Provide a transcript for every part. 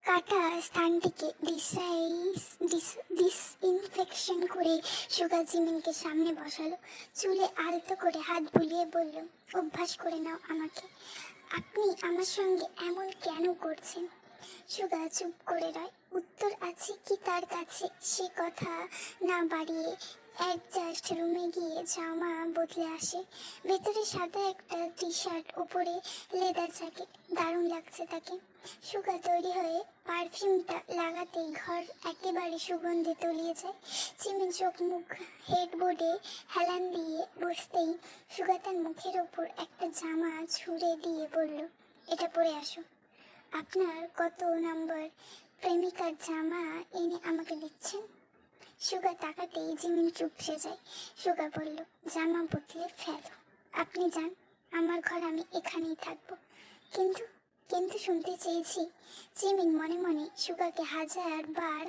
কাটা স্থানটিকে ডিসইনফেকশন করে সুগা জিমিনকে সামনে বসালো। চুলে আলতো করে হাত বুলিয়ে বলল, অভ্যাস করে নাও আমাকে। আপনি আমার সঙ্গে এমন কেন করছেন? সুগা চুপ করে রয়। উত্তর আছে কি তার কাছে? সে কথা না বাড়িয়ে অ্যাডজাস্ট রুমে গিয়ে জামা বদলে আসে। ভেতরে সাদা একটা টি শার্ট, উপরে লেদার জ্যাকেট। দারুণ লাগছে তাকে। সুগা তৈরি হয়ে পারফিউমটা লাগাতেই ঘর একেবারে সুগন্ধে তলিয়ে যায়। চিমি চোখ মুখ হেডবোর্ডে হেলান দিয়ে বসতেই সুগা তার মুখের ওপর একটা জামা ছুঁড়ে দিয়ে বলল, এটা পরে আসো। আপনার কত নাম্বার প্রেমিকার জামা এনে আমাকে দিচ্ছেন? সুগা তাকাতেই জিমিন চুপসে যায়। সুগা বলল, জামা বদলে ফেলো। আপনি যান, আমার ঘর, আমি এখানেই থাকবো। কিন্তু কিন্তু শুনতে চেয়েছি। জিমিন মনে মনে সুগাকে 1000 বার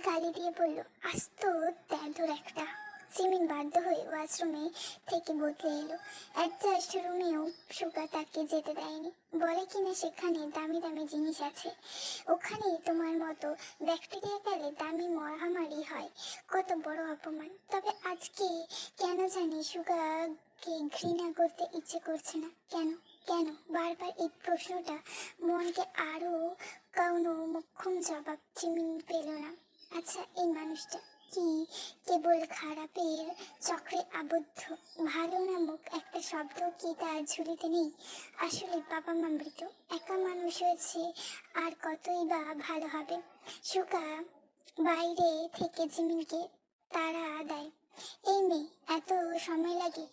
গালি দিয়ে বলল, আস্ত তেঁদুর একটা। জিমিন বাধ্য হয়ে ওয়াশরুমে থেকে বদলে এলো। অ্যাডজাস্ট রুমেও সুগা তাকে যেতে দেয়নি। বলে কিনা সেখানে দামি দামি জিনিস আছে। ওখানে তোমার মতো ব্যাকটেরিয়া গেলে দামি মহামারী হয়। কত বড় অপমান। তবে আজকে কেন জানি সুগাকে ঘৃণা করতে ইচ্ছে করছে না। কেন কেন বারবার এই প্রশ্নটা মনকে আরো কোনো মোক্ষম জবাব জিমিন পেল না। আচ্ছা, এই মানুষটা কি কেবল খারাপের চক্রে আবদ্ধ? ভালো নামক একটা শব্দ কি তার ঝুলিতে নেই? আসলে বাবা মা মৃত, একা মানুষ হয়েছে, আর কতই বা ভালো হবে। সুগা বাইরে থেকে জিমিনকে তাড়া দেয়। এই মেয়ে, এত সময় লাগে?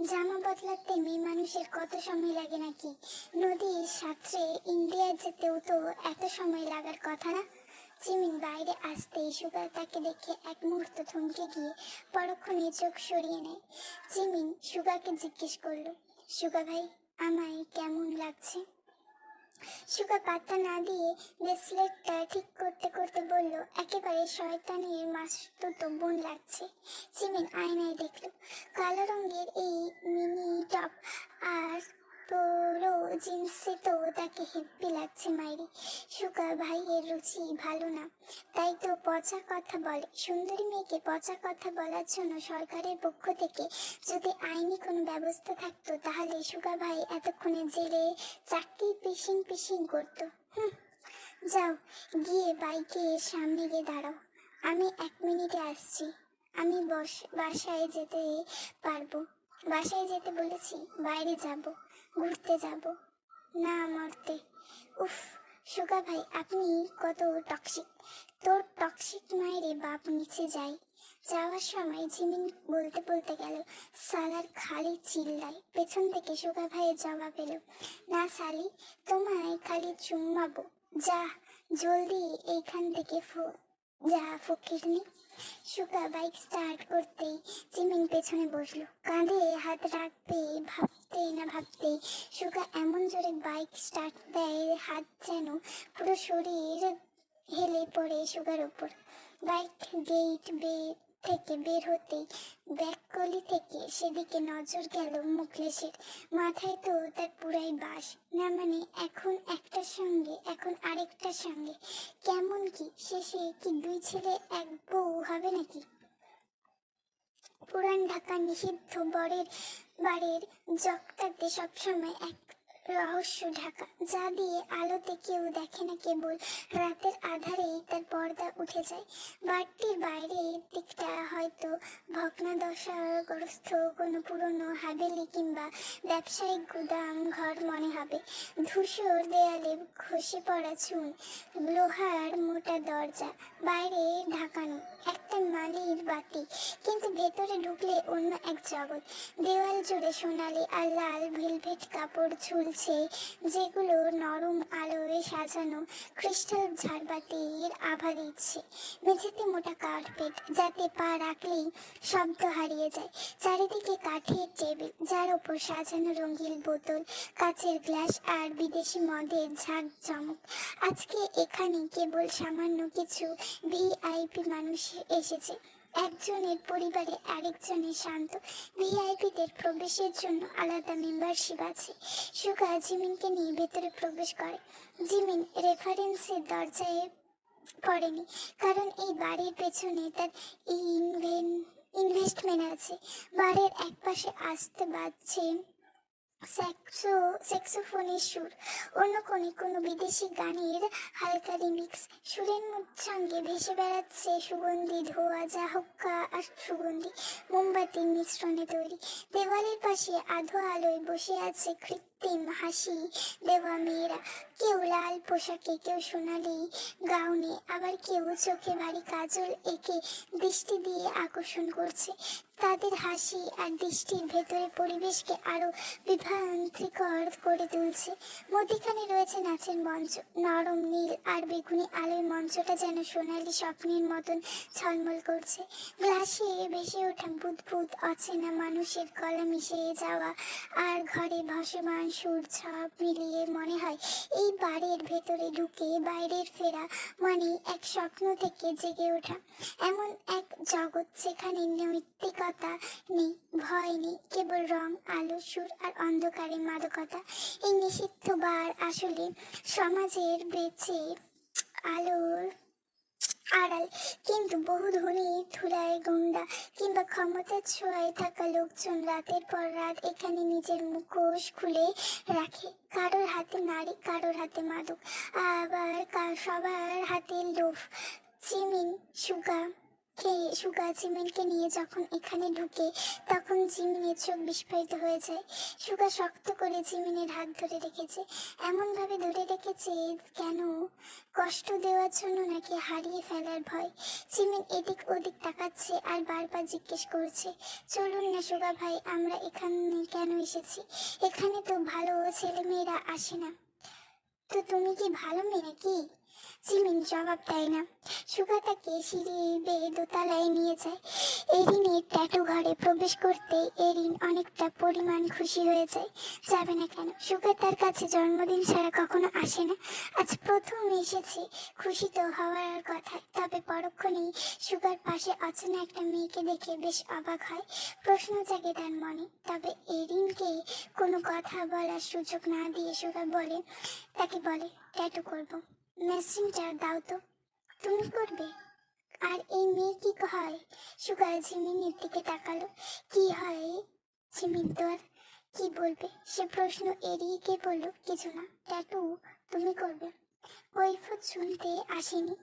জামা বদলাতে মেয়ে মানুষের কত সময় লাগে নাকি? নদীর সাঁতরে ইন্ডিয়া যেতেও তো এত সময় লাগার কথা না? জিমিন বাইরে আসতেই সুগা তাকে দেখে এক মুহূর্ত থমকে গিয়ে পরক্ষণে চোখ সরিয়ে নেয়। জিমিন সুগাকে জিজ্ঞেস করলো, সুগা ভাই, আমায় কেমন লাগছে? সুগা পাত্তা না দিয়ে ব্রেসলেটটা ঠিক করতে করতে বলল, একেবারে শয়তানের মাসতুতো বোন লাগছে। জিমিন আয়নায় দেখল কালো রঙের এই মিনি টপ আর পোলো জিন্সে তো তাকে হেব্বি লাগছে মাইরি। সুগা ভাইয়ের রুচি ভালো না, তাই তো পচা কথা বলে। সুন্দরী মেয়েকে পচা কথা বলার জন্য সরকারের পক্ষ থেকে যদি আইনি কোনো ব্যবস্থা থাকতো, তাহলে সুগা ভাই এতক্ষণে জেলে চাকরি পিসিং পিসিং করতো। যাও, গিয়ে বাইকের সামনে গিয়ে দাঁড়াও। আমি 1 মিনিটে আসছি। আমি বাসায় যেতে পারবো। বাসায় যেতে বলেছি, বাইরে যাব, ঘুরতে যাব, না মরতে। উফ, সুগা ভাই আপনি কত টক্সিক। তোর টক্সিক মায়েরে বাপ নিচে যাই। যাওয়ার সময় জিমিন বলতে বলতে গেল, সালার খালি চিল্লায়। পেছন থেকে সুগা ভাইয়ের জবাব এলো, না সালি, তোমায় খালি চুম্মাবো। যা জলদি এইখান থেকে যা ফকিরনি। সুগা বাইক স্টার্ট করতেই জিমিন পেছনে বসলো। কাঁধে হাত রাখবে ভাবতে সুগা এমন জোরে বাইক স্টার্ট দেয়, হাত যেন পুরো শরীর হেলে পড়ে সুগার উপর। বাইক গেট থেকে বের হতেই ব্যাককলি থেকে সেদিকে নজর গেল মুখলেসের। মাথায় তো তার পুরাই বাস না, মানে এখন একটার সঙ্গে এখন আরেকটার সঙ্গে। কেমন কি শেষে কি 2 ছেলে 1 বউ হবে নাকি? পুরান ঢাকা নিষিদ্ধ বরের বাড়ির জগটাতে সবসময় এক রহস্য ঢাকা, যা দিয়ে আলোতে কেউ দেখে না, কেবল রাতের আধারেই তার পর্দা উঠে যায়। বাড়িটির বাইরের দিকটা হয়তো ভগ্নাদশাগ্রস্ত কোনো পুরনো হাভেলি কিংবা ব্যবসায়িক গুদাম ঘর মনে হবে। ধূসর দেয়ালে খসে পড়া চুন, লোহার মোটা দরজা, বাইরে ঢাকানো একটা মালির বাতি, কিন্তু ভেতরে ঢুকলে অন্য এক জগৎ। দেওয়াল জুড়ে সোনালি আর লাল ভেলভেট কাপড় ঝুলছে, যেগুলো নরম আলোয় সাজানো ক্রিস্টাল ঝাড়বাতির আভা দিচ্ছে। মেঝেতে মোটা কার্পেট, যাতে পা রাখলেই শব্দ হারিয়ে যায়। চারিদিকে কাঠের টেবিল, যার ওপর সাজানো রঙিন বোতল, কাচের গ্লাস আর বিদেশি মদের ঝাঁক চমক। আজকে এখানে কেবল সামান্য কিছু ভিআইপি মানুষ এসেছে। একজনের পরিবারে আরেকজনের শান্ত। ভিআইপিদের প্রবেশের জন্য আলাদা মেম্বারশিপ আছে। সুগা জিমিনকে নিয়ে ভেতরে প্রবেশ করে। জিমিন রেফারেন্সের দরজায় পড়েনি, কারণ এই বাড়ির পেছনে তার ইনভেস্টমেন্ট আছে। বাড়ির একপাশে আসতে বাজছে স্যাক্সোফোনের সুর, অন্য কোণে কোনো বিদেশি গানের হালকা রিমিক্স। সুরের সঙ্গে ভেসে বেড়াচ্ছে সুগন্ধি ধোয়া, যা হুক্কা আর সুগন্ধি মোমবাতির মিশ্রণে তৈরি। দেওয়ালের পাশে আধো আলোয় বসে আছে কৃত্রিম হাসি দেওয়া মেয়েরা, কেউ লাল পোশাকে, কেউ সোনালি গাউনে, আবার কেউ চোখে ভারী কাজল এঁকে দৃষ্টি দিয়ে আকর্ষণ করছে। তাদের হাসি আর দৃষ্টির ভেতরে পরিবেশকে আরো বিভ্রান্তিকর করে তুলছে। মধ্যখানে রয়েছে নাচের মঞ্চ, নরম নীল আর বেগুনি আলোয় মঞ্চটা যেন সোনালি স্বপ্নের মতন ঝলমল করছে। গ্লাসে ভেসে ওঠা বুদবুদ অচেনা মানুষের গলা মিশে যাওয়া আর ঘরে ভাসমান সুর সব মিলিয়ে মনে হয় এই বাড়ির ভেতরে ঢুকে বাইরের ফেরা মানে এক স্বপ্ন থেকে জেগে ওঠা। এমন এক জগৎ যেখানে নৈতিকতা নেই, ভয় নেই, কেবল রং, আলো, সুর আর অন্ধকারে মাদকতা। এই নিষিদ্ধ বার আসলে সমাজের বেঁচে আলোর আড়াল, কিন্তু বহু ধনী ধুলায় গুন্ডা কিংবা ক্ষমতার ছোঁয়ায় থাকা লোকজন রাতের পর রাত এখানে নিজের মুখোশ খুলে রাখে। কারোর হাতে নারী, কারোর হাতে মাদক, আবার সবার হাতে লোভ। জিমিন সুগা জিমিনকে নিয়ে যখন এখানে ঢুকে, তখন জিমিনের চোখ বিস্ফারিত হয়ে যায়। সুগা শক্ত করে জিমিনের হাত ধরে রেখেছে, এমন ভাবে ধরে রেখেছে কেন? কষ্ট দেওয়ার জন্য নাকি হারিয়ে ফেলার ভয়? জিমিন এদিক ওদিক তাকাচ্ছে আর বারবার জিজ্ঞেস করছে, চলুন না সুগা ভাই, আমরা এখানে কেন এসেছি? এখানে তো ভালো ছেলেমেয়েরা আসে না। তো তুমি কি ভালো মেয়ে নাকি? জিমিন জবাব দেয় না। সুগা তাকে সিঁড়ি বেয়ে দোতলায় নিয়ে যায়। এরিনের ট্যাটু ঘরে প্রবেশ করতে এরিন অনেকটা পরিমাণ খুশি হয়ে যায়। যাবে না কেন? সুগা তার কাছে জন্মদিন ছাড়া কখনো আসে না, আজ প্রথম এসেছে। খুশি তো হওয়ার কথা, তবে পরক্ষণেই সুগার পাশে অচেনা একটা মেয়েকে দেখে বেশ অবাক হয়। প্রশ্ন জাগে তার মনে। তবে এরিনকে কোনো কথা বলার সুযোগ না দিয়ে সুগা তাকে বলে, ট্যাটু করবো। মেশিনটা দাও তো। তুমি করবে? আর এই মেয়ে কি হয়? সুগা ঝিমিনের দিকে তাকালো। কি হয়? ঝিমিন তো আর কি বলবে, সে প্রশ্ন এড়িয়ে কে বলল, কিছু না, ট্যাটু তুমি করবে। কৈফত শুনতে আসেনি।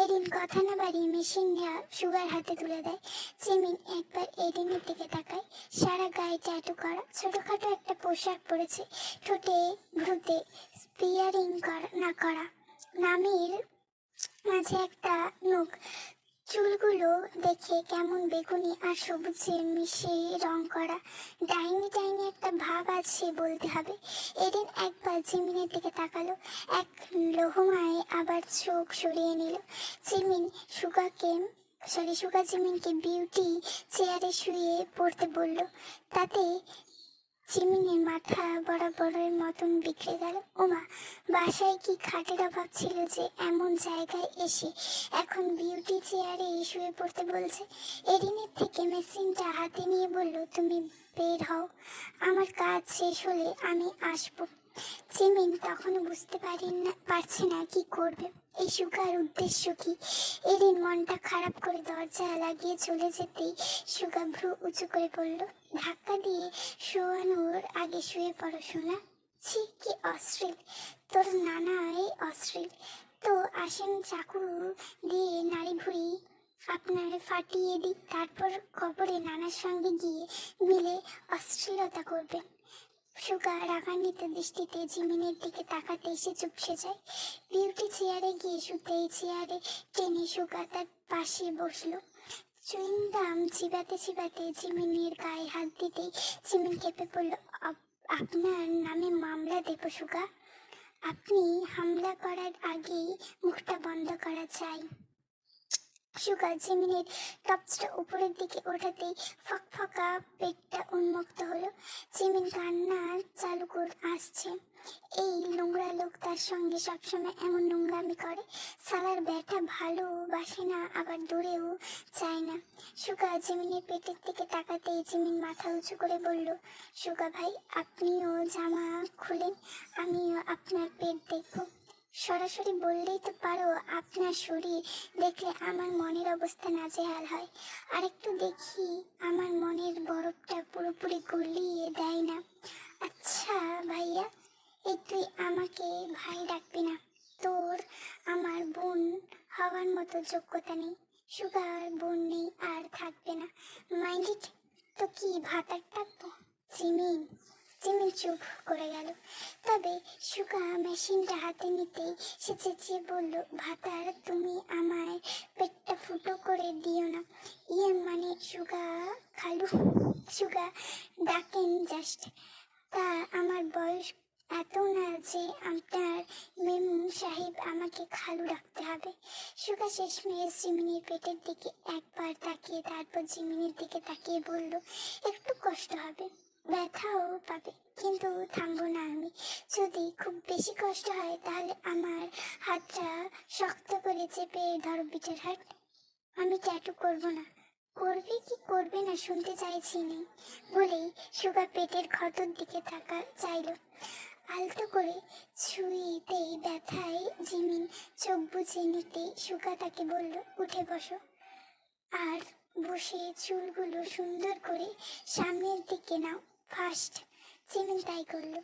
এরিন কথা না বাড়িয়ে মেশিনটা সুগার হাতে তুলে দেয়। জিমিন একবার এরিনের দিকে তাকায়। সারা গায়ে ট্যাটু করা, ছোটখাটো একটা পোশাক পরেছে, ঠোঁটে ভ্রুতে স্পিয়ারিং না করা, নামের মাঝে একটা নখ। চুলগুলো দেখে কেমন বেগুনি আর সবুজে মিশে রং করা, ডাইনি ডাইনি একটা ভাব আছে বলতে হবে। এরিন একবার জিমিনের দিকে তাকালো, এক লোহমায় আবার চোখ সরিয়ে নিল। জিমিন সুগা জিমিনকে বিউটি চেয়ারে শুয়ে পড়তে বলল। তাতে জিমিনের মাথা বরাবরের মতন বিগড়ে গেল। ওমা, বাসায় কি খাটের অভাব ছিল যে এমন জায়গায় এসে এখন বিউটি চেয়ারে শুয়ে পড়তে বলছে? এরিনের থেকে মেশিনটা হাতে নিয়ে বলল, তুমি বের হও, আমার কাজ শেষ হলে আমি আসবো। জিমিন তখনও বুঝতে পারছে না কি করবে। এই সুগার উদ্দেশ্য কি? এরিন মনটা খারাপ করে দরজা লাগিয়ে চলে যেতেই সুগা ভ্রু উঁচু করে পড়ল। ধাক্কা দিয়ে শোয়ানোর আগে শুয়ে পড়ো সোনা। ছি, কি অশ্লীল! তোর নানাই অশ্লীল। তো আসেন চাকু দিয়ে নাড়ি ভুড়ি আপনার ফাটিয়ে দিই, তারপর কবরে নানার সঙ্গে গিয়ে মিলে অশ্লীলতা করবেন। সুগা রাগান্বিত দৃষ্টিতে জিমিনের দিকে তাকাতে এসে চুপসে যায়। বিউটি চেয়ারে গিয়ে শুতেই চেয়ারে টেনে সুগা তার পাশে বসলো। চুইংগাম চিবাতে চিবাতে জিমিনের গায়ে হাত দিতেই জিমিন কেঁপে পড়ল। আপনার নামে মামলা দেব সুগা। আপনি হামলা করার আগেই মুখটা বন্ধ করা চাই। সুগা জিমিনের টপসটা উপরের দিকে ওঠাতেই ফকফকা পেটটা উন্মুক্ত হলো। জিমিন কান্না চালু আসছে। এই নোংরা লোক তার সঙ্গে সবসময় এমন নোংরামি করে। সালার ব্যাটা ভালোবাসে না, আবার দূরেও চায় না। সুগা জিমিনের পেটের দিকে তাকাতেই জিমিন মাথা উঁচু করে বলল, সুগা ভাই, আপনিও জামা খুলেন, আমিও আপনার পেট দেখব। সরাসরি বললেই তো পারো, আপনার শরীর দেখলে আমার মনের অবস্থা নাজেহাল হয়। আর একটু দেখি, আমার মনের বরফটা পুরোপুরি গলিয়ে দেয় না। আচ্ছা ভাইয়া, এই তুই আমাকে ভাই ডাকবি না, তোর আমার বোন হওয়ার মতো যোগ্যতা নেই। সুগার বোন নেই আর থাকবে না, মাইন্ড। তো কি ভাতার ডাকবো? জিমিন। জিমিন চুপ করে গেল। তবে সুগা মেশিনটা হাতে নিতেই সে চেঁচিয়ে বলল, ভাতার, তুমি আমায় পেটটা ফুটো করে দিও না। ইয়ে মানে সুগা খালু, সুগা ডাকেন জাস্ট। তা আমার বয়স এত না যে আপনার মেম সাহেব আমাকে খালু রাখতে হবে। সুগা শেষমেশ জিমিনের পেটের দিকে একবার তাকিয়ে তারপর জিমিনের দিকে তাকিয়ে বলল, একটু কষ্ট হবে, ব্যথাও পাবে, কিন্তু থামবো না আমি। যদি খুব বেশি কষ্ট হয় তাহলে আমার হাতটা শক্ত করে চেপে ধরো বিটের হাট। আমি ট্যাটু করবো না। করবে কি করবে না শুনতে চাইছি না বলেই সুগা পেটের ক্ষতর দিকে চাইল। আলতো করে ছুঁইতেই ব্যথায় জিমিন চোখ বুঝে নিতে সুগা তাকে বলল, উঠে বসো। আর বসে চুলগুলো সুন্দর করে সামনের দিকে নাও ফার্স্ট। জিমিন তাই করলো।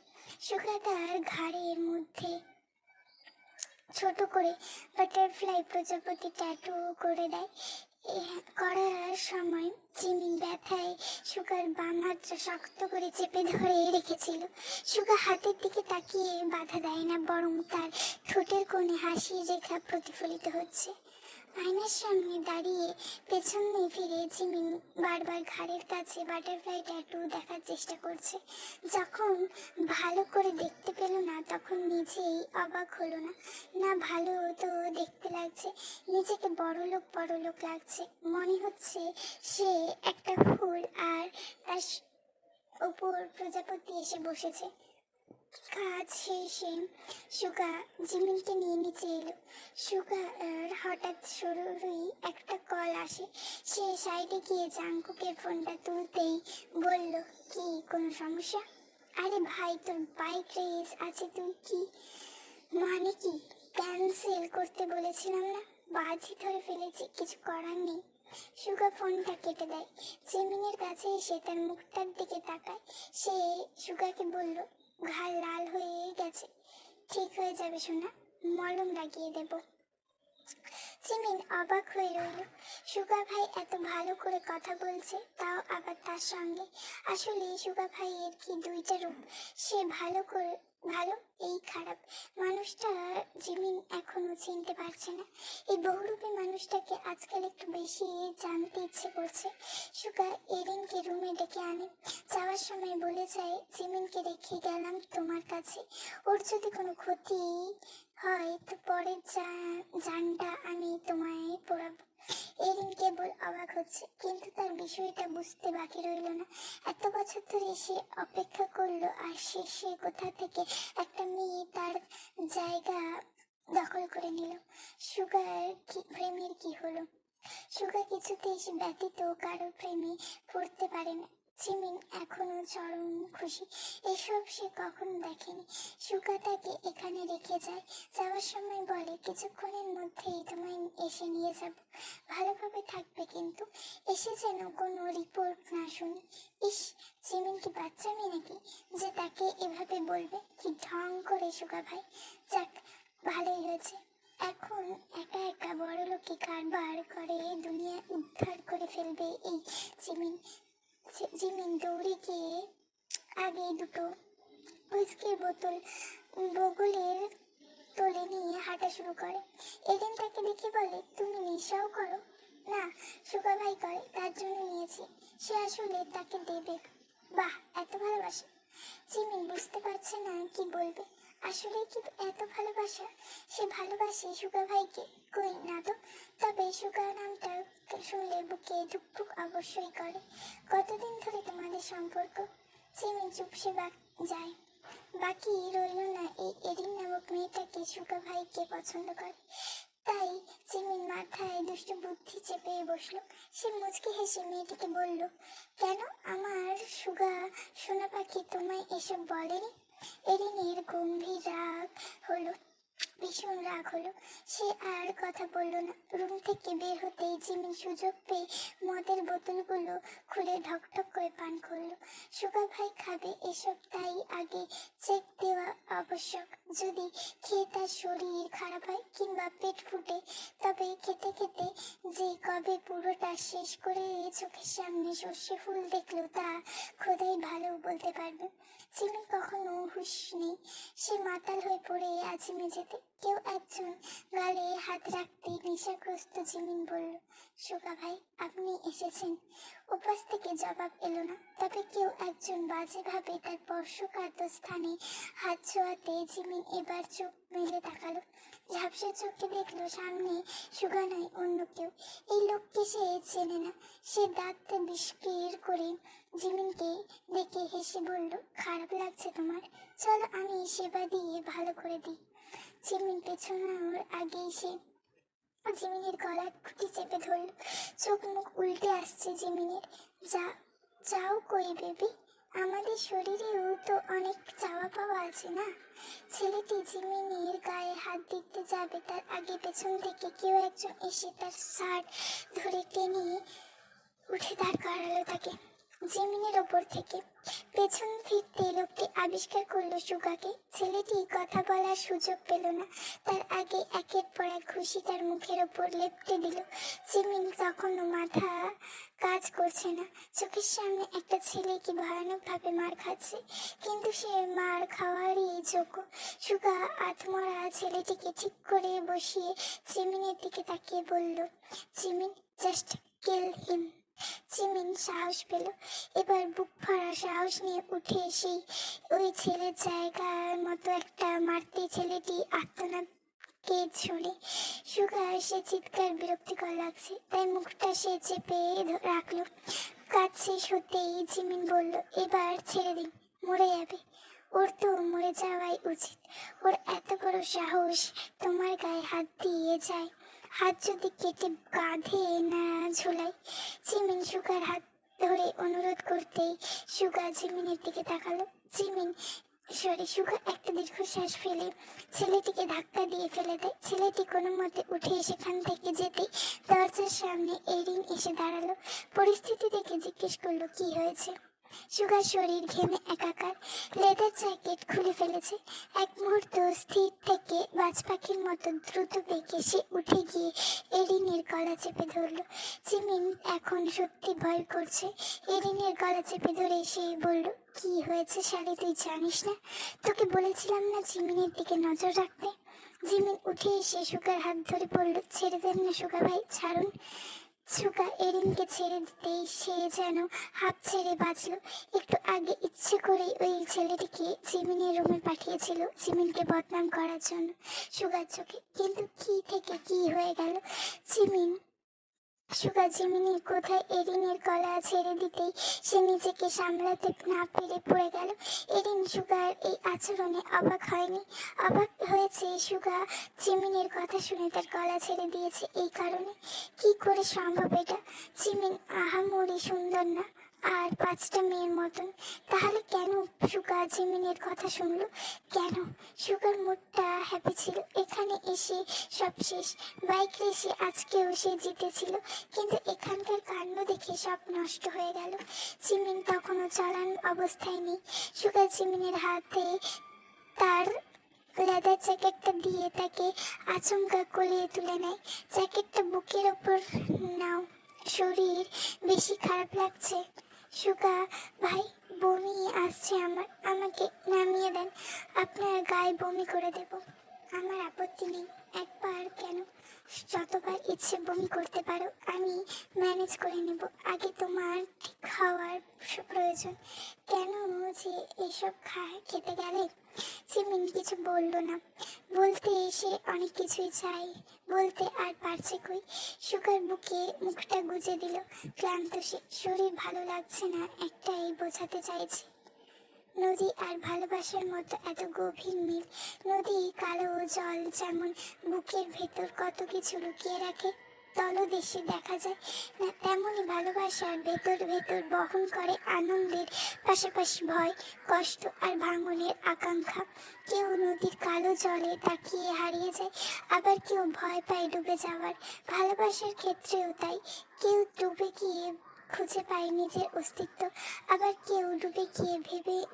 সুগা তার ঘাড়ের মধ্যে ছোট করে বাটারফ্লাই প্রজাপতি ট্যাটু করে দেয়। করার সময় জিমিন ব্যথায় সুগার বাম হাতটা শক্ত করে চেপে ধরে রেখেছিল। সুগা হাতের দিকে তাকিয়ে বাধা দেয় না, বরং তার ঠোঁটের কোণে হাসির রেখা প্রতিফলিত হচ্ছে। আয়নার সামনে দাঁড়িয়ে পেছনে ফিরে জিমিন বারবার ঘাড়ের কাছে বাটারফ্লাই ট্যাটু দেখার চেষ্টা করছে। যখন ভালো করে দেখতে পেল না তখন নিজেই অবাক হলো না। না ভালো তো দেখতে লাগছে, নিজেকে বড়লোক লাগছে। মনে হচ্ছে সে একটা ফুল আর তার ওপর প্রজাপতি এসে বসেছে। কাজ শেষে সুগা জিমিনকে নিয়ে নিচে এলো। সুগার হঠাৎ জরুরি একটা কল আসে। সে সাইডে গিয়ে জাঙ্কুকের ফোনটা তুলতেই বলল, কি কোনো সমস্যা? আরে ভাই, তোর বাইক রেস আছে, তুই কি মানে কি ক্যান্সেল করতে বলেছিলাম না? বাজি ধরে ফেলেছি, কিছু করার নেই। সুগা ফোনটা কেটে দেয়। জিমিনের কাছে এসে তার মুখটার দিকে তাকায়। সে সুগাকে বলল, ঘাড় লাল হয়ে গেছে, ঠিক হয়ে যাবে সোনা, মলম লাগিয়ে দেব। জিমিন অবাক হয়ে রইল। সুগা ভাই এত ভালো করে কথা বলছে, তাও আবার তার সঙ্গে। আসলে সুগা ভাইয়ের কি দুইটা রূপ, সে ভালো, এই খারাপ। মানুষটা জিমিন এখনো চিনতে পারছে না। এই বহুরূপী মানুষটাকে আজকাল একটু বেশি জানতে ইচ্ছে করছে। সুগা এরিনকে রুমে ডেকে আনে। যাওয়ার সময় বলে যায়, জিমিনকে রেখে গেলাম তোমার কাছে, ওর যদি কোনো ক্ষতি হয় তো পরের জানটা আমি তোমায় পড়াবো। এরিন কেবল অবাক হচ্ছে, কিন্তু তার বিষয়টা বুঝতে বাকি রইল না। এত বছর ধরে সে অপেক্ষা করলো, আর শেষে কোথা থেকে একটা মেয়ে তার জায়গা দখল করে নিল। সুগার প্রেমের কি হলো? সুগা কিছুতেই সে ব্যতীত কারো প্রেমে পড়তে পারে না। জিমিন এখনো চরম খুশি, এসব সে কখনো দেখেনি। সুগা তাকে এখানে রেখে যায়, যাওয়ার সময় বলে, কিছুক্ষণের মধ্যেই তোমায় এসে নিয়ে যাব, ভালোভাবে থাকবে কিন্তু, এসে যেন কোনো রিপোর্ট না শুনি। ইস, জিমিন কি বাচ্চা মেয়ে নাকি যে তাকে এভাবে বলবে? কি ঢং করে সুগা ভাই। যাক, ভালোই হয়েছে, এখন একা একা বড় লোকে কারবার করে দুনিয়া উদ্ধার করে ফেলবে এই জিমিন। জিমিন দৌড়ে গিয়ে আগে দুটো হুইস্কির বোতল বগলের তোলে নিয়ে হাঁটা শুরু করে। এদিন তাকে দেখে বলে, তুমি নেশাও করো? না, সুগা ভাই করে, তার জন্য নিয়েছি। সে আসলে তাকে দেবে। বাহ, এত ভালোবাসে। জিমিন বুঝতে পারছে না কি বলবে। আসলে কি এত ভালোবাসা? সে ভালোবাসে সুগা ভাইকে? কই না তো। তবে সুগা নামটা শুনলে বুকে ধুকপুক অবশ্যই করে। কতদিন ধরে তোমাদের সম্পর্ক? জিমিন চুপসে যায়। বাকি রইল না এই এরিন নামক মেয়েটাকে সুগা ভাইকে পছন্দ করে। তাই জিমিন মাথায় দুষ্ট বুদ্ধি চেপে বসলো। সে মুচকি হেসে মেয়েটিকে বলল, কেন আমার সুগা সোনা পাখি তোমায় এসব বলেনি? এরিনের গম্ভীর রাগ হলো, ভীষণ রাগ হলো। সে আর কথা বলল না। রুম থেকে বের হতেই জিমিন সুযোগ পেয়ে মদের বোতলগুলো খুলে ঢকঢক করে পান করলো। সুগা ভাই খাবে এসব, তাই আগে চেক দেওয়া আবশ্যক। যদি খেয়ে তার শরীর খারাপ হয় কিংবা পেট ফুটে, তবে খেতে খেতে যে কবে পুরোটা শেষ করে চোখের সামনে সর্ষে ফুল দেখলো তা খোদাই ভালো বলতে পারবে। জিমিন কখনো হুঁশ নেই। সে মাতাল হয়ে পড়ে আছে মেঝেতে। কেউ একজন গালে হাত রাখতে নেশাগ্রস্ত জিমিন বলল, সুগা ভাই আপনি এসেছেন। উপাস থেকে জবাব এলো না। তবে কেউ একজন বাজেভাবে তার স্পর্শকাতর স্থানে হাত ছোঁয়াতে জিমিন এবার চোখ মেলে তাকালো। ঝাপসা চোখে দেখলো সামনে সুগা নয়, অন্য কেউ। এই লোককে সে চেনে না। সে দাঁত বিস্কির করে জিমিনকে দেখে হেসে বলল, খারাপ লাগছে তোমার? চলো আমি সেবা দিয়ে ভালো করে দিই। জিমিন পেছনের আগেই সে জিমিনের গলার খুঁটি চেপে ধরল। চোখ মুখ উল্টে আসছে জিমিনের। যাও কই বেবি, আমাদের শরীরেও তো অনেক চাওয়া পাওয়া আছে না? ছেলেটি জিমিনের গায়ে হাত দিতে যাবে, তার আগে পেছন থেকে কেউ একজন এসে তার শার্ট ধরে টেনে উঠে দাঁড় করালো তাকে জিমিনের ওপর থেকে। পেছন ফিরতে লোকটি আবিষ্কার করলো সুগাকে। ছেলেটি কথা বলার সুযোগ পেল না, তার আগে একের পর এক ঘুষি তার মুখের ওপর লেপটে দিল। জিমিন তখনও মাথা কাজ করছে না। চোখের সামনে একটা ছেলে কি ভয়ানক ভাবে মার খাচ্ছে, কিন্তু সে মার খাওয়ারই যোগ্য। সুগা আত্মরা ছেলেটিকে ঠিক করে বসিয়ে জিমিনের দিকে তাকিয়ে বলল, জিমিন জাস্ট কিল হিম। জিমিন সাহস পেল। এবার বুক ভরা সাহস নিয়ে উঠে এসেই ওই ছেলের জায়গার মতো একটা মারতে ছেলেটি আত্মনাদ ছুড়ে। সুগা সে চিৎকার বিরক্তিকর লাগছে, তাই মুখটা সে চেপে রাখলো। কাজ শেষ হতেই জিমিন বলল, এবার ছেড়ে দিন, মরে যাবে। ওর তো মরে যাওয়াই উচিত। ওর এত বড় সাহস তোমার গায়ে হাত দিয়ে যায়। হাত যদি কেটে কাঁধে না ঝোলাই। জিমিন সুগার হাত ধরে অনুরোধ করতেই সুগা জিমিনের দিকে তাকালো। সুগা একটা দীর্ঘশ্বাস ফেলে ছেলেটিকে ধাক্কা দিয়ে ফেলে দেয়। ছেলেটি কোনো মতে উঠে সেখান থেকে যেতেই দরজার সামনে এরিন এসে দাঁড়ালো। পরিস্থিতি দেখে জিজ্ঞেস করলো, কি হয়েছে? সুগার শরীর ঘেমে একাকার। লেদার জ্যাকেট খুলে ফেলেছে। এক মুহূর্ত স্থির থেকে বাজ পাখির মতো দ্রুত বেগে সে উঠে গিয়ে এরিনের গলা চেপে ধরল। জিমিন এখন সত্যি ভয় করছে। এরিনের গলা চেপে ধরে সে বলল, কি হয়েছে শালি, তুই জানিস না? তোকে বলেছিলাম না জিমিনের দিকে নজর রাখতে? জিমিন উঠে এসে সুগার হাত ধরে বলল, ছেড়ে দেন না সুগা ভাই, ছাড়ুন। সুগা এরিনকে ছেড়ে দিতেই সে যেন হাত ছেড়ে বাঁচল। একটু আগে ইচ্ছে করে ওই ছেলেটিকে জিমিনের রুমে পাঠিয়েছিল জিমিনকে বদনাম করার জন্য সুগার চোখে। কিন্তু কি থেকে কি হয়ে গেল? সুগা জিমিনের কোথায় এরিনের গলা ছেড়ে দিতেই সে নিজেকে সামলাতে না পেরে পড়ে গেল। এরিন সুগার এই আচরণে অবাক হয়নি, অবাক হয়েছে সুগা জিমিনের কথা শুনে তার গলা ছেড়ে দিয়েছে এই কারণে। কি করে সম্ভব এটা? জিমিন আহামরি সুন্দর না, আর 5টা মেয়ের মতন। তাহলে কেন সুগা জিমিনের কথা শুনলো? কেন? সুগার মুডটা হ্যাপি ছিল, এখানে এসে সব শেষ। বাইক রেসে আজকেও সে জিতেছিল, কিন্তু এখানকার কাণ্ড দেখে সব নষ্ট হয়ে গেল। জিমিন তখনও চলান অবস্থায় নেই। সুগা জিমিনের হাতে তার লেদার জ্যাকেটটা দিয়ে তাকে আচমকা কোলে তুলে নেয়। জ্যাকেটটা বুকের ওপর নাও, শরীর বেশি খারাপ লাগছে? সুগা ভাই, বমি আসছে আমার, আমাকে নামিয়ে দেন, আপনার গায়ে বমি করে দেব। আমার আপত্তি নেই, একবার কেন, যতবার ইচ্ছে বমি করতে পারো, আমি ম্যানেজ করে নেব। আগে তোমার ঠিক হওয়ার প্রয়োজন। কেন যে এসব খেতে গেলে? জিমিন কিছু বলল না। বলতে এসে অনেক কিছুই চাই, বলতে আর পারছে কই। সুগার বুকে মুখটা গুজে দিল। ক্লান্ত সে, শরীর ভালো লাগছে না, একটাই বোঝাতে চাইছে। নদী আর ভালোবাসার মতো এত গভীর মিল। নদী কালো জল যেমন বুকের ভেতর কত কিছু লুকিয়ে রাখে, তলদেশে দেখা যায় না, তেমনই ভালোবাসার ভেতর ভেতর বহন করে আনন্দের পাশাপাশি ভয়, কষ্ট আর ভাঙনের আকাঙ্ক্ষা। কেউ নদীর কালো জলে তাকিয়ে হারিয়ে যায়, আবার কেউ ভয় পায় ডুবে যাওয়ার। ভালোবাসার ক্ষেত্রেও তাই, কেউ ডুবে গিয়ে খুঁজে পায় নিজের অস্তিত্ব, আবার কেউ ডুবে গিয়ে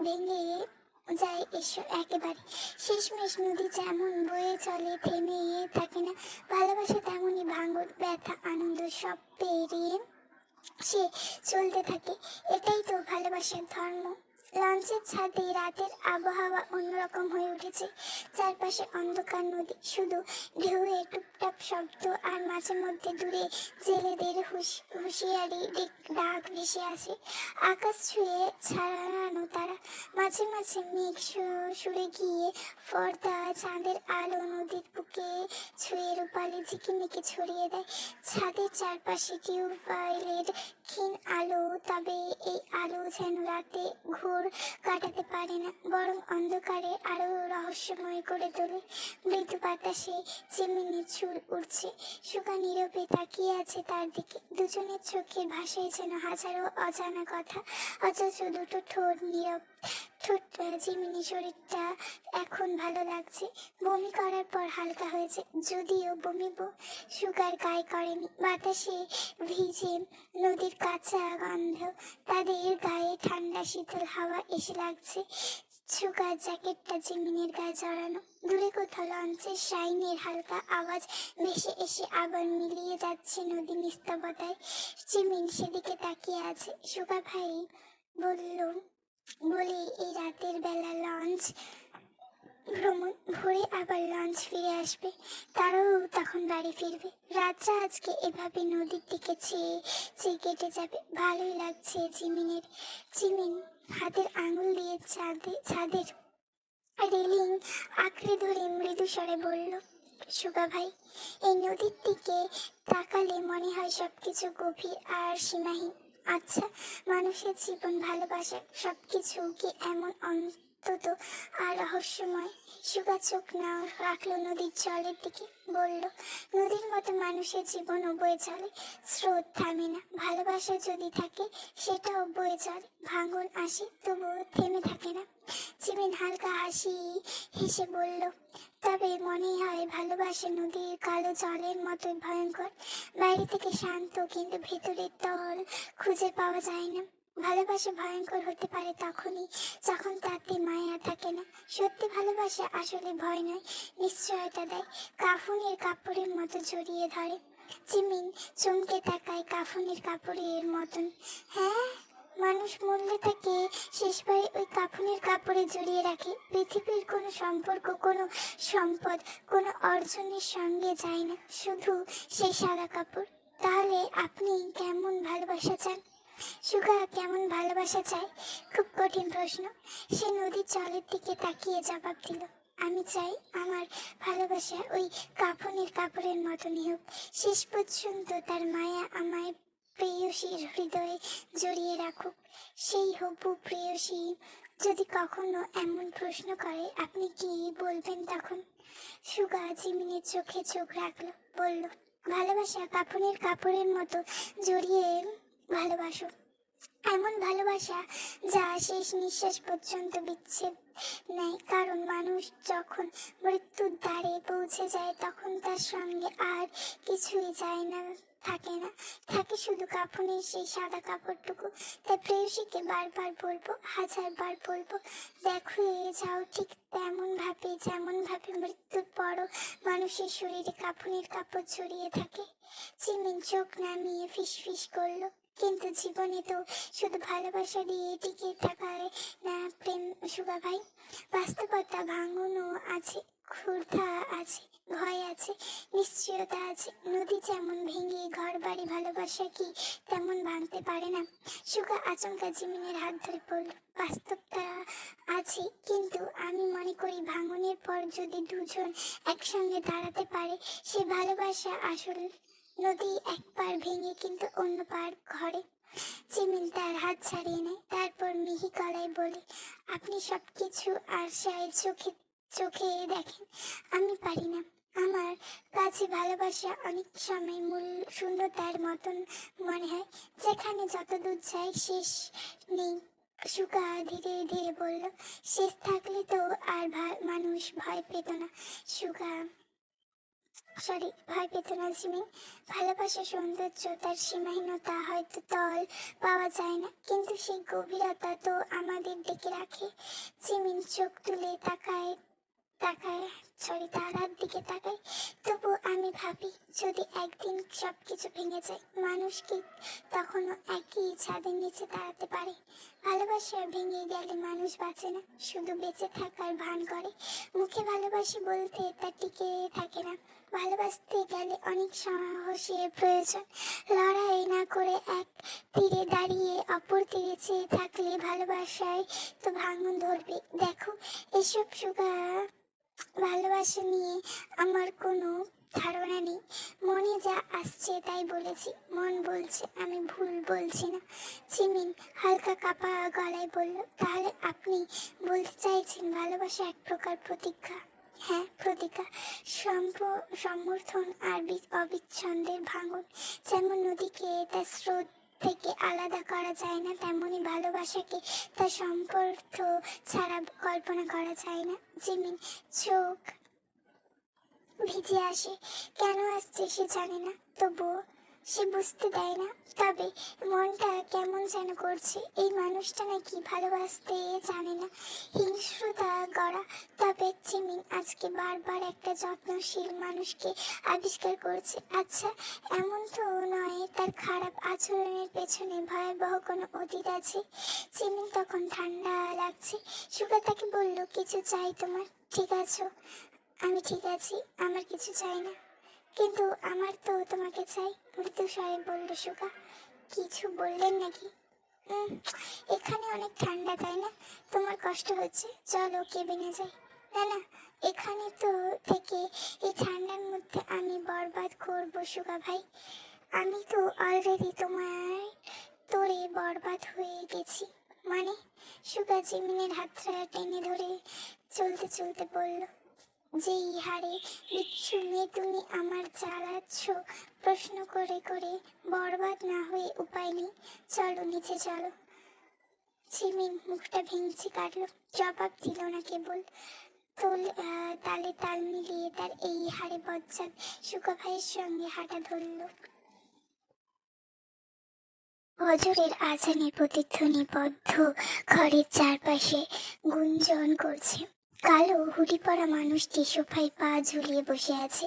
ভেঙে যায় এসো একেবারে। শেষমেশ নদী যেমন বয়ে চলে, থেমে থাকে না, ভালোবাসা তেমনই ভাঙন, ব্যথা, আনন্দ সব পেরিয়ে সে চলতে থাকে। এটাই তো ভালোবাসার ধর্ম। লঞ্চের ছাদে রাতের আবহাওয়া অন্যরকম হয়ে উঠেছে। চারপাশে অন্ধকার, নদী শুধু ঢেউয়ের টুপটাপ শব্দ, আর মাঝে মধ্যে দূরে জেলেদের হুঁশিয়ারি ডাক ভেসে আসে। আকাশ ছুঁয়ে ছাড়ানো তারা, মাঝে মাঝে মেঘ সরে গিয়ে ফর্দা চাঁদের আলো নদীর বুকে ছুঁয়ে রূপালি ঝিকিমিকি ছড়িয়ে দেয়। ছাদের চারপাশে টিউবওয়েলের ক্ষীণ আলো, তবে এই আলো যেন রাতে ঘোর কাটাতে পারে না, বরং অন্ধকারে আরো রহস্যময় করে তোলে। মৃদু বাতাসে চিমিনির চুল উঠছে। সুগা নীরবে তাকিয়ে আছে তার দিকে। দুজনের চোখের ভাষায় যেন হাজারো অজানা কথা, অথচ দুটো ঠোঁট নীরব। জিমিনি শরীরটা এখন ভালো লাগছে, বমি করার পর হালকা হয়েছে, যদিও বমি সুগার গায়ে করেনি। বাতাসে ভিজে নদীর কাঁচা গন্ধ, তাদের গায়ে ঠান্ডা শীতল হাওয়া এসে লাগছে। সুগার জ্যাকেটটা জিমিনের গায়ে জড়ানো। দূরে কোথাও লঞ্চের সাইনের হালকা আওয়াজ ভেসে এসে আবার মিলিয়ে যাচ্ছে নদী নিস্তব্ধতায়। জিমিন সেদিকে তাকিয়ে আছে। সুগা ভাই বলল বলে এই রাতের বেলা লঞ্চ ভ্রমণ, ভোরে আবার লঞ্চ ফিরে আসবে, তারাও তখন বাড়ি ফিরবে। রাতটা আজকে এভাবে নদীর দিকে চেয়ে চেয়ে কেটে যাবে। ভালোই লাগছে জিমিনের। জিমিন হাতের আঙুল দিয়ে ছাদের রেলিং আঁকড়ে ধরে মৃদু স্বরে বলল, সুগা ভাই, এই নদীর দিকে তাকালে মনে হয় সবকিছু গভীর আর সীমাহীন। আচ্ছা, মানুষের জীবন, ভালোবাসা সবকিছু কি এমন অন্তত আর রহস্যময়? সুগা চোখ না রাখলো নদীর জলের দিকে, বলল, নদীর মতো মানুষের জীবনও বয়ে চলে, স্রোত থামে না। ভালোবাসা যদি থাকে সেটাও বয়ে চলে, ভাঙন আসে তবুও থেমে থাকে না। জিমিন হালকা হাসি হেসে বলল, তবে মনে হয় ভালোবাসা নদীর কালো জলের মতোই ভয়ঙ্কর। বাইরে থেকে শান্ত, কিন্তু ভেতরের তল খুঁজে পাওয়া যায় না। ভালোবাসা ভয়ঙ্কর হতে পারে তখনই যখন তাতে মায়া থাকে না। সত্যি ভালোবাসা আসলে ভয় নয়, নিশ্চয়তা দেয়, কাফনের কাপড়ের মতো জড়িয়ে ধরে। জিমিন চমকে তাকায়। কাফনের কাপড়ের মতন? হ্যাঁ, মানুষ মরলে তাকে শেষবারে ওই কাফনের কাপড়ে জড়িয়ে রাখে। পৃথিবীর কোনো সম্পর্ক, কোনো সম্পদ, কোনো অর্জনের সঙ্গে যায় না, শুধু সেই সাদা কাপড়। তাহলে আপনি কেমন ভালোবাসা চান? সুগা কেমন ভালোবাসা চায়? খুব কঠিন প্রশ্ন। সে নদীর জলের দিকে তাকিয়ে জবাব দিল, আমি চাই আমার ভালোবাসা ওই কাফনের কাপড়ের মতনই হোক। শেষ পর্যন্ত তার মায়া আমায় প্রেয়সীর হৃদয়ে জড়িয়ে রাখুক। সেই হবু প্রেয়সী যদি কখনো এমন প্রশ্ন করে, আপনি কি বলবেন তখন? সুগা জিমিনের চোখে চোখ রাখলো, বলল, ভালোবাসা কাফনের কাপড়ের মতো জড়িয়ে ভালোবাসো, এমন ভালোবাসা যা শেষ নিঃশ্বাস পর্যন্ত বিচ্ছেদ নেয়। কারণ মানুষ যখন মৃত্যুর দ্বারে পৌঁছে যায়, তখন তার সঙ্গে আর কিছুই যায় না, থাকে না, থাকে শুধু কাফনের সেই সাদা কাপড়টুকু। তাই প্রেয়সীকে বারবার বলবো, হাজারবার বলবো, দেখো যাও ঠিক তেমন ভাবে যেমন ভাবে মৃত্যুর পরও মানুষের শরীরে কাফনের কাপড় জড়িয়ে থাকে। চিমিন চোখ নামিয়ে ফিস ফিস করলো, কিন্তু জীবনে তো শুধু ভালোবাসা দিয়ে টিকে থাকায় না প্রেম সুগা ভাই। বাস্তবতা ভাঙনও আছে, ক্ষুধা আছে, ভয় আছে, নিশ্চয়তা আছে। নদী যেমন ভেঙে ঘর বাড়ি, ভালোবাসা কি তেমন ভাঙতে পারে না? সুগা আচমকা জিমিনের হাত ধরে পড়ল। বাস্তবতা আছে, কিন্তু আমি মনে করি ভাঙনের পর যদি দুজন একসঙ্গে দাঁড়াতে পারে, সে ভালোবাসা আসল। নদী এক পার ভেঙে কিন্তু অন্য পার ঘরে। জিমিন তার হাত ছাড়িয়ে নেয়, তারপর মিহি গলায় বলে, আপনি সবকিছু আশায় চোখে চোখে দেখেন, আমি পারি না। আমার কাছে ভালোবাসা অনেক সময় মূল শূন্যতার মতন মনে হয়, যেখানে যত দূর যায় শেষ নেই। সুগা ধীরে ধীরে বলল, শেষ থাকলে তো আর মানুষ ভয় পেত না। সুগা ভয় পেত না জিমিন। ভালোবাসার সৌন্দর্য, তার সীমাহীনতা হয়তো তল পাওয়া যায় না, কিন্তু সেই গভীরতা তো আমাদের ডেকে রাখে। জিমিন চোখ তুলে তাকায় তাকায় তারার দিকে তাকাই। তবু আমি ভাবি, যদি একদিন সবকিছু ভেঙে যায়, মানুষ কি তখনও একই ছাদের নিচে দাঁড়াতে পারে? ভালোবাসা ভেঙে গেলে মানুষ বাঁচে না, শুধু বেঁচে থাকার ভান করে। মুখে ভালোবাসি বলতে তা টিকে থাকে না। ভালোবাসতে গেলে অনেক সাহসের প্রয়োজন। লড়াই না করে এক তীরে দাঁড়িয়ে অপর তীরে চেয়ে থাকলে ভালোবাসায় তো ভাঙন ধরবে। দেখো, এসব সুগা ভালোবাসা নিয়ে আমার কোনো ধারণা নেই। মনে যা আসছে তাই বলেছি। মন বলছে আমি ভুল বলছি না। জিমিন হালকা কাঁপা গলায় বলল, তাহলে আপনি বলতে চাইছেন ভালোবাসা এক প্রকার প্রতীক্ষা? হ্যাঁ, প্রতীক্ষা, সমর্থন আর অবিচ্ছন্দের ভাঙন। যেমন নদীকে তার স্রোত থেকে আলাদা করা যায় না, তেমনি ভালোবাসাকে তার সম্পর্ক ছাড়া কল্পনা করা যায় না। জিমিন চোখ ভিজে আসে, কেন আসছে সে জানে না, তবুও সে বুঝতে দেয় না। তবে মনটা কেমন যেন করছে, এই মানুষটা নাকি ভালোবাসতে জানে না, হিংস্রতা গড়া। তবে জিমিন আজকে বারবার একটা যত্নশীল মানুষকে আবিষ্কার করছে। আচ্ছা, এমন তো নয় তার খারাপ আচরণের পেছনে ভয়াবহ কোনো অতীত আছে? জিমিন তখন ঠান্ডা লাগছে। সুগা তাকে বলল, কিছু চাই তোমার? ঠিক আছো? আমি ঠিক আছি, আমার কিছু চাই না। কিন্তু আমার তো তোমাকে চাই, মৃদু স্বরে বলল সুগা। কিছু বললেন নাকি? উম, এখানে অনেক ঠান্ডা, তাই না? তোমার কষ্ট হচ্ছে? চলো কেবিনে যাই। না না, এখানে তো থেকে এই ঠান্ডার মধ্যে আমি বরবাদ করবো সুগা ভাই। আমি তো অলরেডি তোমার তোরে বরবাদ হয়ে গেছি। মানে? সুগা জিমিনের হাতটা টেনে ধরে চলতে চলতে বলল, যেই হারে বিচ্ছু মেয়ে তুমি আমার জ্বালাচ্ছ, প্রশ্ন করে করে বরবাদ না হয়ে উপায় নেই। চলো নিচে চলো। জিমিন মুখটা ভেঙচি কাটলো, জবাব দিল না কেবল। তালে তাল মিলিয়ে তার এই হারে বজ্জাত সুগা ভাইয়ের সঙ্গে হাঁটা ধরল। ফজরের আজানের প্রতিধ্বনিবদ্ধ ঘরের চারপাশে গুঞ্জন করছে। কালো হুডি পরা মানুষটি সোফায় পা ঝুলিয়ে বসে আছে।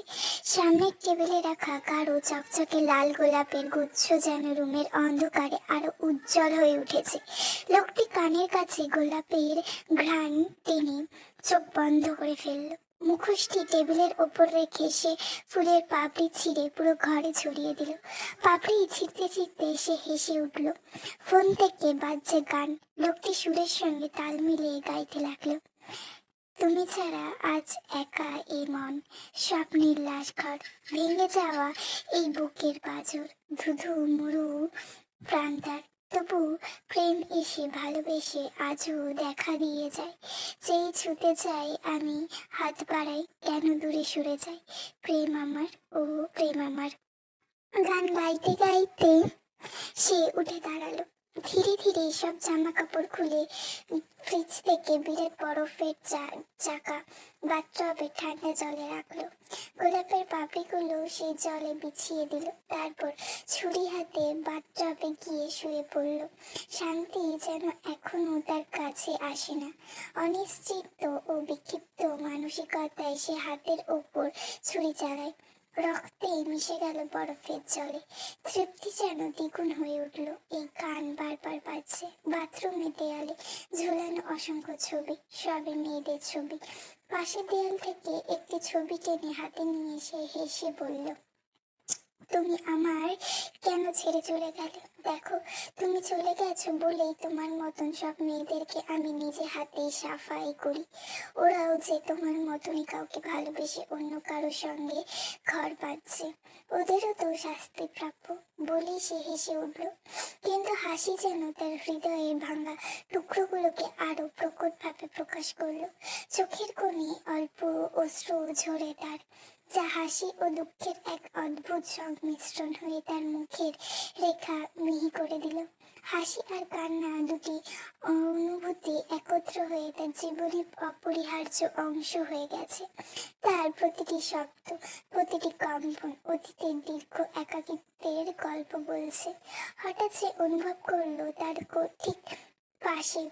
সামনের টেবিলে রাখা গাঢ় চকচকে লাল গোলাপের গুচ্ছ যেন রুমের অন্ধকারে আরো উজ্জ্বল হয়ে উঠেছে। লোকটি কানের কাছে গোলাপের ঘ্রাণ টেনে চোখ বন্ধ করে ফেলল। মুখোশটি টেবিলের ওপর রেখে সে ফুলের পাপড়ি ছিঁড়ে পুরো ঘরে ছড়িয়ে দিল। পাপড়ি ছিঁড়তে ছিঁড়তে সে হেসে উঠল। ফোন থেকে বাজছে গান। লোকটি সুরের সঙ্গে তাল মিলিয়ে গাইতে লাগলো, তুমি ছাড়া আজ একা এই মন, স্বপ্নের লাশ ঘর, ভেঙে যাওয়া এই বুকের পাঁজর, ধুধু মুড়ু প্রান্তার। তবু প্রেম এসে ভালোবেসে আজও দেখা দিয়ে যায়। যেই ছুতে যাই আমি, হাত বাড়াই, কেন দূরে সরে যাই। প্রেম আমার, ও প্রেম আমার। গান গাইতে গাইতে সে উঠে দাঁড়ালো। ধীরে ধীরে সব জামা কাপড় খুলে ফ্রিজ থেকে বিরাট বরফের চাকা বাথটবে ঠান্ডা জলে রাখলো। গোলাপের পাপড়িগুলো সেই জলে বিছিয়ে দিল। তারপর ছুরি হাতে বাথটবে গিয়ে শুয়ে পড়ল। শান্তি যেন এখনো তার কাছে আসে না। অনিশ্চিত ও বিক্ষিপ্ত মানসিকতায় সে হাতের ওপর ছুরি চালায়। রক্তে মিশে গেল বরফের জলে। তৃপ্তি যেন দ্বিগুণ হয়ে উঠল। এই গান বারবার বাজছে। বাথরুমে দেয়ালে ঝুলানো অসংখ্য ছবি, সবে মেয়েদের ছবি। পাশের দেয়াল থেকে একটি ছবি টেনে হাতে নিয়ে সে হেসে বলল, তুমি আমার কেন ছেড়ে চলে গেলে? দেখো, তুমি চলে গেছো বলেই তোমার মতন সব মেয়েদেরকে আমি নিজে হাতে সাফাই করি। ওরাও যে তোমার মতনই কাউকে ভালোবেসে অন্য কারোর সঙ্গে ঘর বাঁধছে, ওদেরও তো শাস্তি প্রাপ্য। বলেই সে হেসে উঠল, কিন্তু হাসি যেন তার হৃদয়ের ভাঙা টুকরোগুলোকে আরো প্রকটভাবে প্রকাশ করলো। চোখের কোণে অল্প অশ্রু ঝরে তার, যা হাসি ও দুঃখের এক অদ্ভুত সংমিশ্রণ হয়ে তার মুখের রেখা মিহি করে দিল। হাসি আর কান্না দুটি অনুভূতি একত্র হয়ে তার জীবনের অপরিহার্য অংশ হয়ে গেছে। তার প্রতিটি শব্দ, প্রতিটি কম্পন অতীতের দীর্ঘ একাকিত্বের গল্প বলছে। হঠাৎ সে অনুভব করলো তার ঠিক পাশে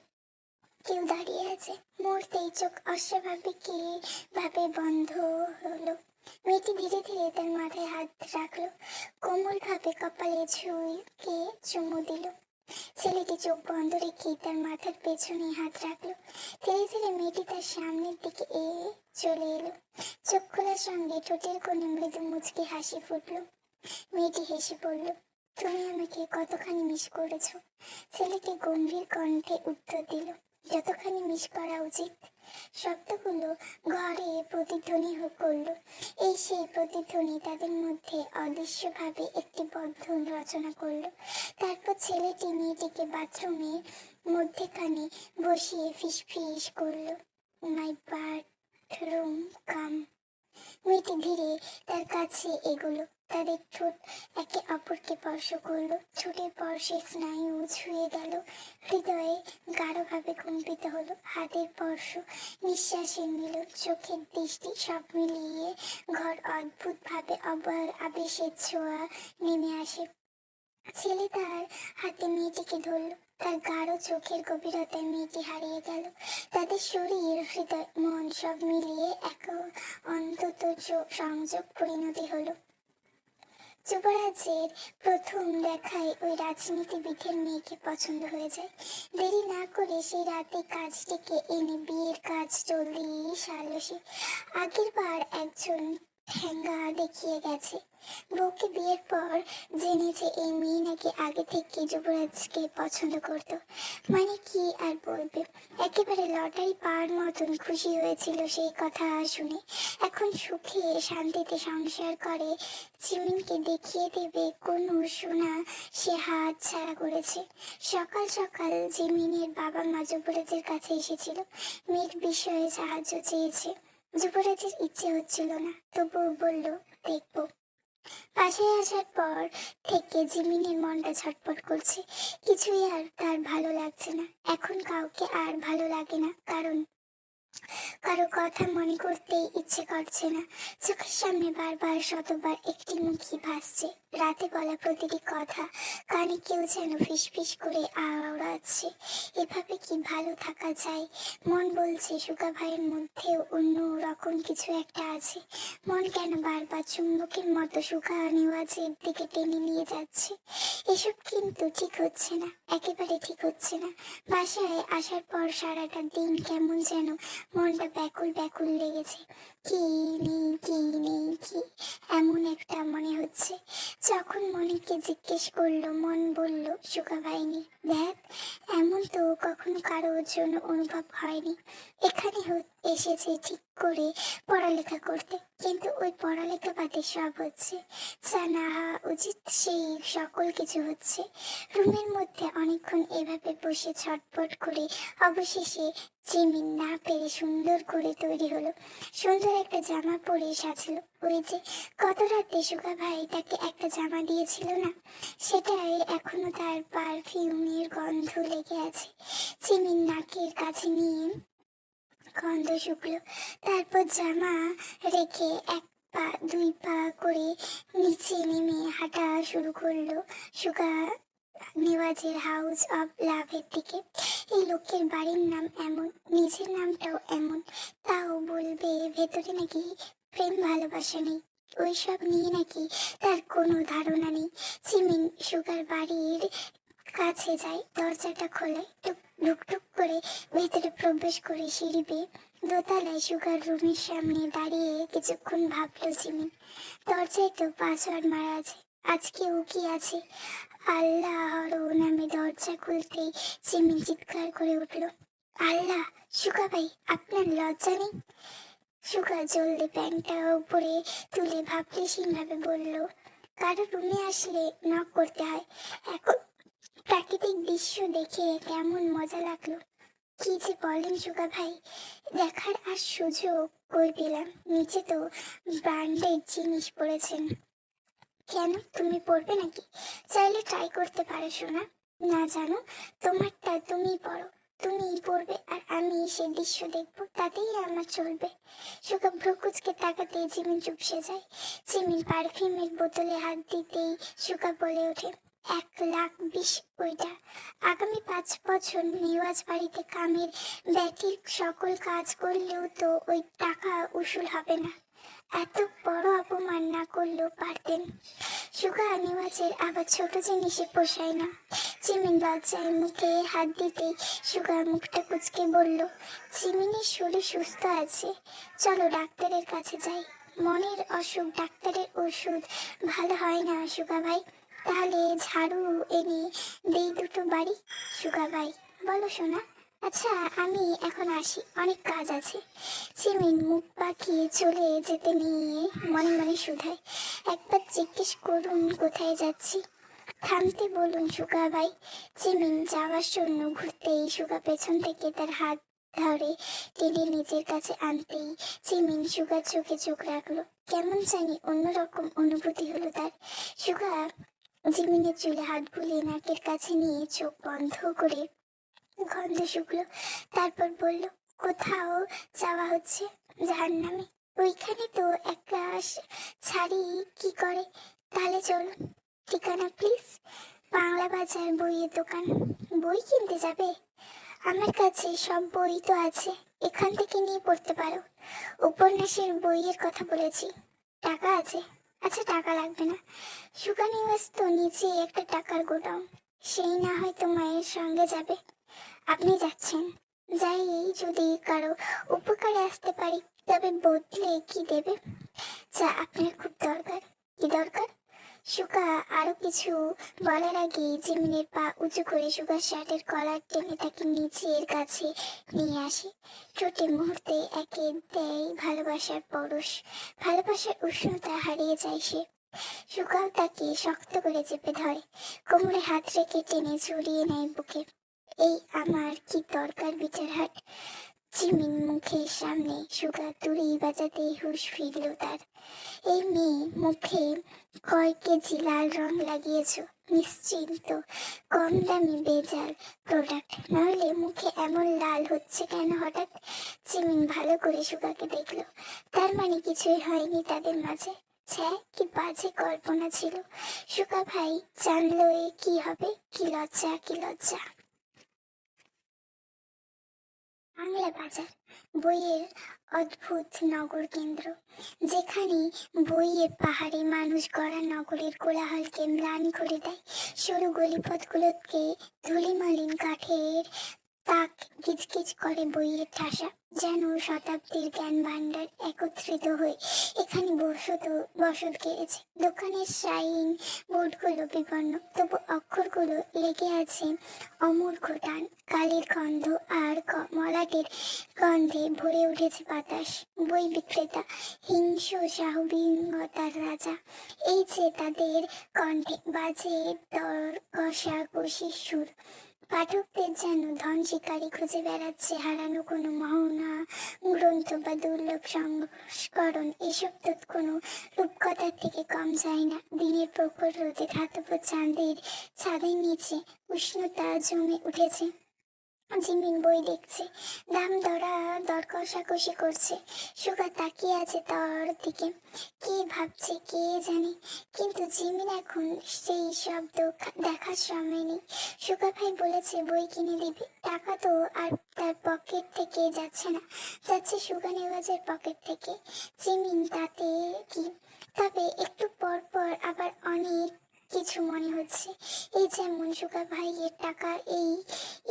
কেউ দাঁড়িয়ে আছে। মুহূর্তেই চোখ অস্বাভাবিক ভাবে বন্ধ হলো। মেয়েটি ধীরে ধীরে তার মাথায় হাত রাখলো, কোমল ভাবে কপালে ছুঁয়ে চুমু দিল। ছেলেটি চোখ বন্ধ রেখে তার মাথার পেছনে হাত রাখলো। ধীরে ধীরে মেয়েটি তার সামনের দিকে চলে এলো। চোখ খোলার সঙ্গে ঠোঁটের কোণে মৃদু মুচকি হাসি ফুটলো। মেয়েটি হেসে পড়ল, তুমি আমাকে কতখানি মিস করেছো? ছেলেটি গম্ভীর কণ্ঠে উত্তর দিল, যতখানি মিস করা উচিত। শব্দগুলো ঘরে প্রতিধ্বনি করল। এই সেই প্রতিধ্বনি তাদের মধ্যে অদৃশ্যভাবে একটি বন্ধন রচনা করলো। তারপর ছেলেটি মেয়েটিকে বাথরুমের মধ্যেখানে বসিয়ে ফিসফিস করলো, মাই বাথরুম কাম। মেয়েটি ধীরে তার কাছে এগোলো। তাদের ঠোঁট একে অপরকে স্পর্শ করলো। ঠোঁটের স্পর্শে স্নায়ু ছুঁয়ে গেল, হৃদয়ে গাঢ়ভাবে কম্পিত হলো। হাতের স্পর্শ, নিঃশ্বাসের মিলন, চোখের দৃষ্টি, সব মিলিয়ে ঘর অদ্ভুতভাবে আবেশের ছোঁয়া নেমে আসে। ছেলে তার হাতে মেয়েটিকে ধরল। তার গাঢ় চোখের গভীরতায় মেয়েটি হারিয়ে গেল। তাদের শরীর, হৃদয়, মন সব মিলিয়ে এক অন্তত সংযোগ পরিণতি হলো। যুবরাজের প্রথম দেখায় ওই রাজনীতিবিদের মেয়েকে পছন্দ হয়ে যায়। দেরি না করে সেই রাতে কাজটিকে এনে বিয়ের কাজ জলদি সারল সে। আগের বার একজন ঠ্যাঙ্গা দেখিয়ে গেছে। বউকে বিয়ের পর জেনেছে এই মেয়ে নাকি আগে থেকে যুবরাজকে পছন্দ করত। মানে কি আর বলবে, একেবারে লটারি পাওয়ার মতন খুশি হয়েছিল সেই কথা শুনে। এখন সুখে শান্তিতে সংসার করে জিমিনকে দেখিয়ে দেবে কোনো সোনা সে হাত ছাড়া করেছে। সকাল সকাল জিমিনের বাবা মা যুবরাজের কাছে এসেছিল, মেয়ের বিষয়ে সাহায্য চেয়েছে। যুবরাজের ইচ্ছে হচ্ছিল না, তবুও বলল, দেখবো। বাসায় আসার পর থেকে জিমিনের মনটা ছটফট করছে। কিছুই আর তার ভালো লাগছে না। এখন কাউকে আর ভালো লাগে না, কারণ কারো কথা মনে করতেই ইচ্ছে করছে না। চোখের সামনে বারবার শতবার একটি মুখই ভাসছে। রাতে বলা প্রতিটি কথা কানে কেউ যেন ফিসফিস করে আওড়াচ্ছে। এভাবে কি ভালো থাকা যায়? মন বলছে সুগা ভাইয়ের মধ্যেও অন্য রকম কিছু একটা আছে। মন কেন বারবার চুম্বকের মতো সুগা নেওয়াজের দিকে টেনে নিয়ে যাচ্ছে? এসব কিন্তু ঠিক হচ্ছে না, একেবারে ঠিক হচ্ছে না। বাসায় আসার পর সারাটা দিন কেমন যেন মনটা ব্যাকুল ব্যাকুল লেগেছে। কি নেই কি নেই কি এমন একটা মনে হচ্ছে। যখন মনিকে জিজ্ঞেস করলো, মন বলল, সুগা ভাই নেই। দেখ, এমন তো কখনো কারোর জন্য অনুভব হয়নি। এখানে এসেছে ঠিক করে পড়ালেখা করতে, কিন্তু ওই পড়ালেখা বাদে সব হচ্ছে। যা না হওয়া উচিত সেই সকল কিছু হচ্ছে। রুমের মধ্যে অনেকক্ষণ এভাবে বসে ছটপট করে অবশেষে জিমিন না পেরে সুন্দর করে তৈরি হলো। সুন্দর একটা জামা পরে সাজলো। ওই যে গত রাতে সুগা ভাই তাকে একটা জামা দিয়েছিল না, সেটাই এখনো তার পারফিউমের গন্ধ লেগে আছে। জিমিন নাকের কাছে নিয়ে গন্ধ শুকলো। তারপর জামা রেখে এক পা দুই পা করে নিচে নেমে হাঁটা শুরু করলো সুগা নেওয়াজের হাউস অব লাভের দিকে। এই লোকের বাড়ির নাম এমন, নিজের নামটাও এমন, তাও বলবে ভেতরে নাকি প্রেম ভালোবাসা নেই। ওইসব নিয়ে নাকি তার কোনো ধারণা নেই। জিমিন সুগার বাড়ির কাছে যায়, দরজাটা খোলে, টুক করে ভেতরে প্রবেশ করে সিঁড়ি বেয়ে দোতলায় সুগার রুমের সামনে দাঁড়িয়ে কিছুক্ষণ ভাবলো জিমিন। দরজায় তো পাসওয়ার্ড মারা আছে, আজকে ও কি আছে? আল্লাহর নামে দরজা খুলতেই জিমিন চিৎকার করে উঠল, আল্লাহ! সুগা ভাই, আপনার লজ্জা নেই? সুগা জলদি প্যান্টটা উপরে তুলে ভাবলেশীন ভাবে বলল, কারো রুমে আসলে নক করতে হয়। এখন প্রাকৃতিক দৃশ্য দেখে কেমন মজা লাগলো। কি যে বলেন সুগা ভাই, দেখার আর সুযোগ কই পেলাম। নিচে তো ব্র্যান্ডেড জিনিস পড়েছেন। কেন, তুমি পড়বে নাকি? চাইলে ট্রাই করতে পারো সোনা। না জানো, তোমারটা তুমিই পড়ো, তুমিই পড়বে আর আমি সেই দৃশ্য দেখবো, তাতেই আমার চলবে। সুগা ভ্রুকুচকে তাকাতে জিমিন চুপসে যায়। জিমিন পারফিউমের বোতলে হাত দিতেই সুগা বলে ওঠে, 1,20,000 ওইটা। আগামী 5 বছর নেওয়াজ বাড়িতে কামের ব্যাটির সকল কাজ করলেও তো ওই টাকা উসুল হবে না। এত বড় অপমান না করলেও পারতেন। সুগা নেওয়াজের আবার ছোট জিনিসে পোষায় না। জিমিন লজ্জায় মুখে হাত দিতেই সুগা মুখটা কুচকে বলল, জিমিনের শরীর সুস্থ আছে, চলো ডাক্তারের কাছে যাই। মনের অসুখ ডাক্তারের ওষুধ ভালো হয় না সুগা ভাই। তাহলে ঝাড়ু এনে দেই দুটো বাড়ি। সুগা ভাই বলো শোনা। আচ্ছা, আমি এখন আসি, অনেক কাজ আছে। জিমিন মুখ বাঁকিয়ে চলে যেতে নিয়ে মনে মনে শুধায়, একবার জিজ্ঞেস করুন কোথায় যাচ্ছি? থামতে বলুন সুগা ভাই। জিমিন যাওয়ার জন্য ঘুরতেই সুগা পেছন থেকে তার হাত ধরে টেনে নিজের কাছে আনতেই জিমিন সুগার চোখে চোখ রাখলো। কেমন জানি অন্যরকম অনুভূতি হলো তার। সুগা জিমিনের চুলে হাত বুলিয়ে নাকের কাছে নিয়ে চোখ বন্ধ করে গন্ধ শুকলো, তারপর বলল, কোথাও যাওয়া হচ্ছে? জাহান্নামে। ওইখানে তো একটা ছাড়ি কি করে? তাহলে চলো। ঠিকানা প্লিজ? বাংলা বাজার বইয়ের দোকান। বই কিনতে যাবে? আমার কাছে সব বই তো আছে, এখান থেকে নিয়ে পড়তে পারো। উপন্যাসের বইয়ের কথা বলেছি। টাকা আছে? আচ্ছা, টাকা লাগবে না। সুগা নিবাস তো নিচে একটা টাকার গোডাউন, সেই না হয় তোমার সঙ্গে যাবে। আপনি যাচ্ছেন? যাই, যদি কারো উপকারে আসতে পারি। তবে বদলে কি দেবে? যা আপনার খুব দরকার। কি দরকার? সুগা আরো কিছু বলার আগে জিমিনের পা উঁচু করে সুগার শার্টের কলার টেনে তাকে নিচের কাছে নিয়ে আসে। ঠোঁটে মুহূর্তে একে দেয় ভালোবাসার পরশ। ভালোবাসার উষ্ণতা হারিয়ে যায় সে। সুগাও তাকে শক্ত করে চেপে ধরে, কোমরে হাত রেখে টেনে জড়িয়ে নেয় বুকে। এই আমার কি দরকার বিচার হাট? জিমিন মুখের সামনে সুগা তুড়ি বাজাতেই হুঁশ ফিরল তার। এই মেয়ে, মুখে কয় কেজি লাল রং লাগিয়েছ, নিশ্চিন্ত কম দামি বেজাল প্রোডাক্ট, নাহলে মুখে এমন লাল হচ্ছে কেন হঠাৎ? জিমিন ভালো করে সুগাকে দেখলো। তার মানে কিছুই হয়নি তাদের মাঝে। ছ্যা, কি বাজে কল্পনা ছিল। সুগা ভাই জানলো এ কি হবে? কি লজ্জা, কি লজ্জা। বাংলা বাজার, বইয়ের অদ্ভুত নগর কেন্দ্র, যেখানে বইয়ের পাহাড়ে মানুষ গড়া নগরের কোলাহলকে ম্লান করে দেয়। সরু গলিপথগুলোকে ধূলিমলিন কাঠের তাক গিজগিজ করে বইয়ের ঠাসা, যেন শতাব্দীর জ্ঞান ভাণ্ডার একত্রিত হয়ে এখানে বসত গেড়েছে। দোকানের সাইন বোর্ডগুলো বিবর্ণ, তবু অক্ষরগুলো লেগে আছে অমূর্খ টান। কালির গন্ধ আর মলাটের গন্ধে ভরে উঠেছে বাতাস। বই বিক্রেতা, হিংস্র সাহবিহীনতার রাজা, এই যে তাদের কণ্ঠে বাজে দর কষাকষির সুর। পাঠকদের যেন ধন শিকারী খুঁজে বেড়াচ্ছে হারানো কোনো মহনা গ্রন্থ বা দুর্লভ সংস্করণ। এসব তো কোনো রূপকথার থেকে কম যায় না। দিনের প্রখর রোদে ধাতব চাঁদের ছাদের নিচে উষ্ণতা জমে উঠেছে। জিমিন বই দেখছে, দাম দর কষাকষি করছে। সুগা তাকিয়ে আছে তার দিকে, কি ভাবছে কে জানে। কিন্তু জিমিন এখন সেই শব্দ দেখার সময় নেই। সুগা ভাই বলেছে বই কিনে দিবে, টাকা তো আর তার পকেট থেকে যাচ্ছে না, যাচ্ছে সুগা নেওয়াজের পকেট থেকে। জিমিন তাতে কি, তবে একটু পর পর আবার অনেক কিছু মনে হচ্ছে। এই যেমন সুগা ভাইয়ের টাকা, এই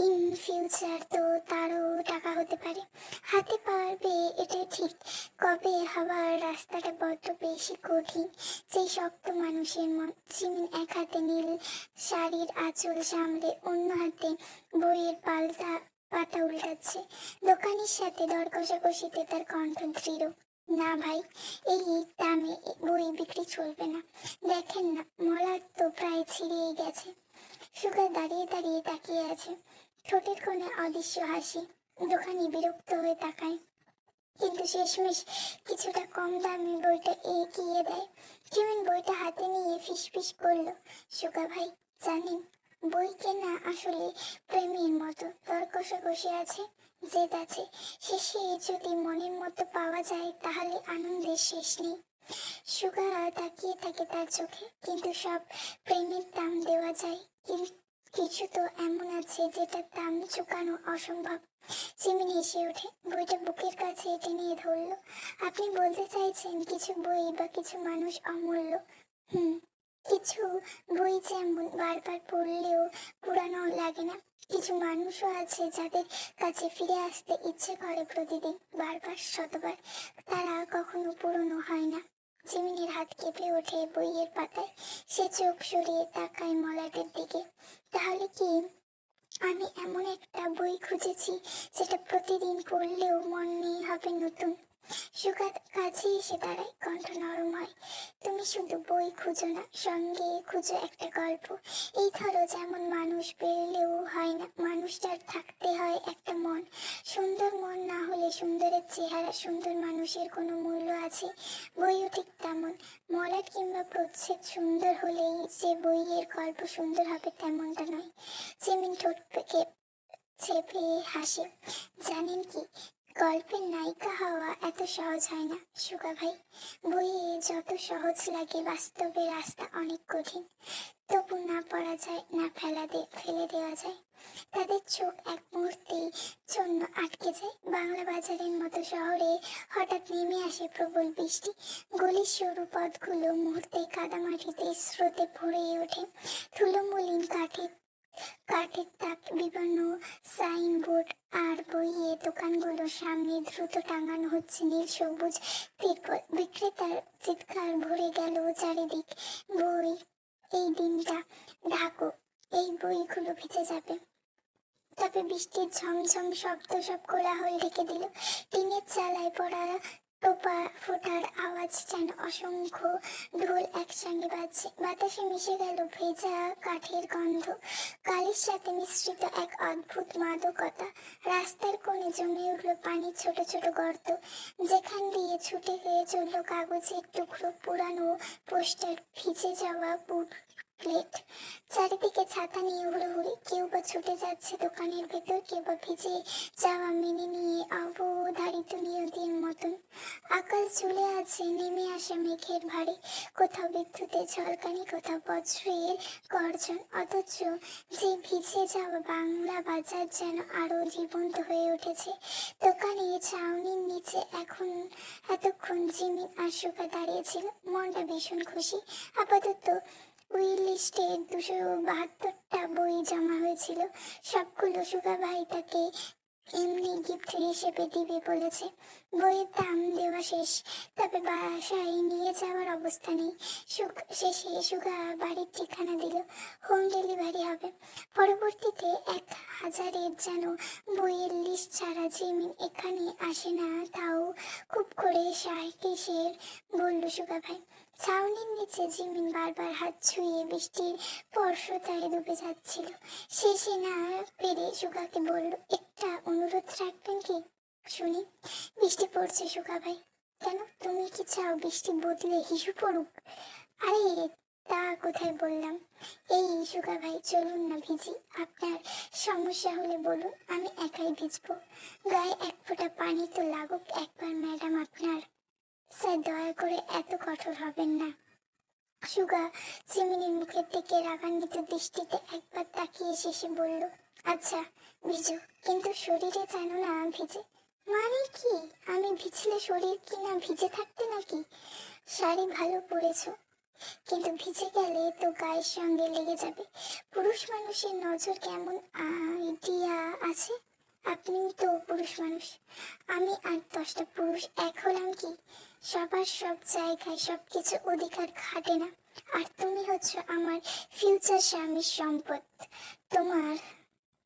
ইন ফিউচার তো তারও টাকা হতে পারে, হাতে পারবে এটা ঠিক। কবে হওয়ার রাস্তাটা বড্ড বেশি কঠিন, যেই শক্ত মানুষের মন। জিমিন এক হাতে নীল শাড়ির আঁচল সামলে অন্য হাতে বইয়ের পাতা উল্টাচ্ছে। দোকানির সাথে দর কষাকষিতে তার কণ্ঠ দৃঢ়। না ভাই, এই দামে বই বিক্রি চলবে না। দেখেন না, মলার তো প্রায় ছিঁড়েই গেছে। সুগা দাঁড়িয়ে দাঁড়িয়ে তাকিয়ে আছে, ঠোঁটের কোণে অদৃশ্য হাসি। দোকানি বিরক্ত হয়ে তাকায়, কিন্তু শেষমেশ কিছুটা কম দামে বইটা এগিয়ে দেয়। জিমিন বইটা হাতে নিয়ে ফিসফিস করলো, সুগা ভাই জানেন, বই কেনা আসলে প্রেমের মতো, দর কষাকষি আছে, জেদ আছে, শেষে যদি মনের মতো পাওয়া যায় তাহলে আনন্দের শেষ নেই। সুগা তাকিয়ে থাকে তার চোখে, কিন্তু সব প্রেমের দাম দেওয়া যায়, কিন্তু কিছু তো এমন আছে যেটার দাম চুকানো অসম্ভব। জিমিন হেসে ওঠে, বইটা বুকের কাছে টেনে ধরলো। আপনি বলতে চাইছেন কিছু বই বা কিছু মানুষ অমূল্য? হুম, কিছু বই যেমন বারবার পড়লেও পুরানো লাগে না, কিছু মানুষও আছে যাদের কাছে ফিরে আসতে ইচ্ছে করে প্রতিদিন, বারবার শতবার, তারা কখনো পুরনো হয় না। জিমিনের হাত কেঁপে ওঠে বইয়ের পাতায়, সে চোখ সরিয়ে তাকায় মলাটের দিকে। তাহলে কি আমি এমন একটা বই খুঁজেছি যেটা প্রতিদিন পড়লেও মনে হবে নতুন? সুগা কাছে এসে দাঁড়ায়, কণ্ঠ নরম হয়। তুমি শুধু বই খুঁজো না, সঙ্গে খুঁজো একটা গল্প। এই ধরো, যেমন মানুষ বেরলেও হয় না, মানুষটার থাকতে হয় একটা মন। সুন্দর মন না হলে সুন্দরের চেহারা, সুন্দর মানুষের কোনো মূল্য আছে? বইও ঠিক তেমন, মলাট কিংবা প্রচ্ছদ সুন্দর হলেই যে বইয়ের গল্প সুন্দর হবে তেমনটা নয়। জিমিন ঠোঁট পেকে চেপে হাসে, জানেন কি, গল্পের নায়িকা হওয়া এত সহজ হয় না সুগা ভাই। বইয়ে যত সহজ লাগে, বাস্তবে রাস্তা অনেক কঠিন। তবু না পড়া যায় না, ফেলে দেওয়া যায়। তাদের চোখ এক মুহূর্তের জন্য আটকে যায়। বাংলা বাজারের মতো শহরে হঠাৎ নেমে আসে প্রবল বৃষ্টি, গলির সরু পথগুলো মুহূর্তে কাদামাটিতে স্রোতে ভরে ওঠে। ধুলো মলিন কাঠের তাক, বিভিন্ন সাইনবোর্ড আর বইয়ের দোকানগুলোর সামনে দ্রুত টাঙানো হচ্ছে নীল সবুজ তিরপল। বিক্রেতার চিৎকার ভরে গেল চারিদিক, বই, এই দিনটা ঢাকো, এই বইগুলো ভিজে যাবে। তবে বৃষ্টির ঝমঝম শব্দ সব কোলাহল ঢেকে দিল। টিনের চালায় পড়া টোপা ফোটার আওয়াজ যেন অসংখ্য ঢোল একসঙ্গে বাজছে। বাতাসে মিশে গেল ভেজা কাঠের গন্ধ, কালির সাথে মিশ্রিত এক অদ্ভুত মাদকতা। রাস্তার কোণে জমে উঠল পানির ছোট ছোট গর্ত, যেখান দিয়ে ছুটে গিয়ে চলল কাগজের টুকরো, পুরানো পোস্টার, ভিজে যাওয়া বুট প্লেট। চারিদিকে ছাতা নিয়ে হুড়োহুড়ি, কেউ বা ছুটে যাচ্ছে দোকানের ভেতর, কেউ বা ভিজে যাওয়া মেনে নিয়ে অবধারিত নিয়তির মতন। আকাশ ঝুলে আছে নেমে আসা মেঘের ভারে, কোথাও বিদ্যুতের ঝলকানি, কোথাও বজ্রের গর্জন। অথচ যে ভিজে যাওয়া বাংলা বাজার যেন আরো জীবন্ত হয়ে উঠেছে। দোকানে ছাউনির নিচে এতক্ষণ জিমিন আর সুগা দাঁড়িয়েছিল, মনটা ভীষণ খুশি। আপাতত উইল লিস্টে 272টা বই জমা হয়েছিল, সবগুলো সুগা ভাই তাকে এমনি গিফট হিসেবে দিবে বলেছে। বইয়ের দাম দেওয়া শেষ, তবে বাসায় নিয়ে যাওয়ার অবস্থা নেই। শেষে সুগা বাড়ির ঠিকানা দিল, হোম ডেলিভারি হবে। পরবর্তীতে 1000-এর যেন বইয়ের লিস্ট ছাড়া জিমিন এখানে আসে না, তাও খুব করে কিসের, বলল সুগা ভাই। ছাউনির নিচে জিমিন বারবার হাত ছুঁয়ে বৃষ্টির পরশতায় ডুবে যাচ্ছিল। শেষে না পেরে সুগাকে বলল, একটা অনুরোধ রাখবেন কি? শুনি। বৃষ্টি পড়ছে সুগা ভাই। কেন, তুমি কি চাও বৃষ্টি বদলে হিসু পড়ুক? আরে তা কোথায় বললাম। এই সুগা ভাই, চলুন না ভিজি। আপনার সমস্যা হলে বলুন, আমি একাই ভিজবো। গায়ে এক ফোঁটা পানি তো লাগুক একবার ম্যাডাম আপনার। স্যার, দয়া করে এত কঠোর হবেন না। সুগা চিমিনির মুখের দিকে রাগান্বিত দৃষ্টিতে একবার তাকিয়ে শেষে বলল, আচ্ছা ভিজো, কিন্তু শরীরে যেন না ভিজে। মানে কি? আমি ভিজলে শরীর কি না ভিজে থাকতে নাকি? শাড়ি ভালো পরেছো, কিন্তু ভিজে গেলে তো গায়ের সঙ্গে লেগে যাবে। পুরুষ মানুষের নজর কেমন আইডিয়া আছে? আপনিও তো পুরুষ মানুষ। আমি আর 10টা পুরুষ এক হলাম কি? সবার সব জায়গায় সবকিছু অধিকার খাটে না। আর তুমি হচ্ছ আমার ফিউচার স্বামীর সম্পদ। তোমার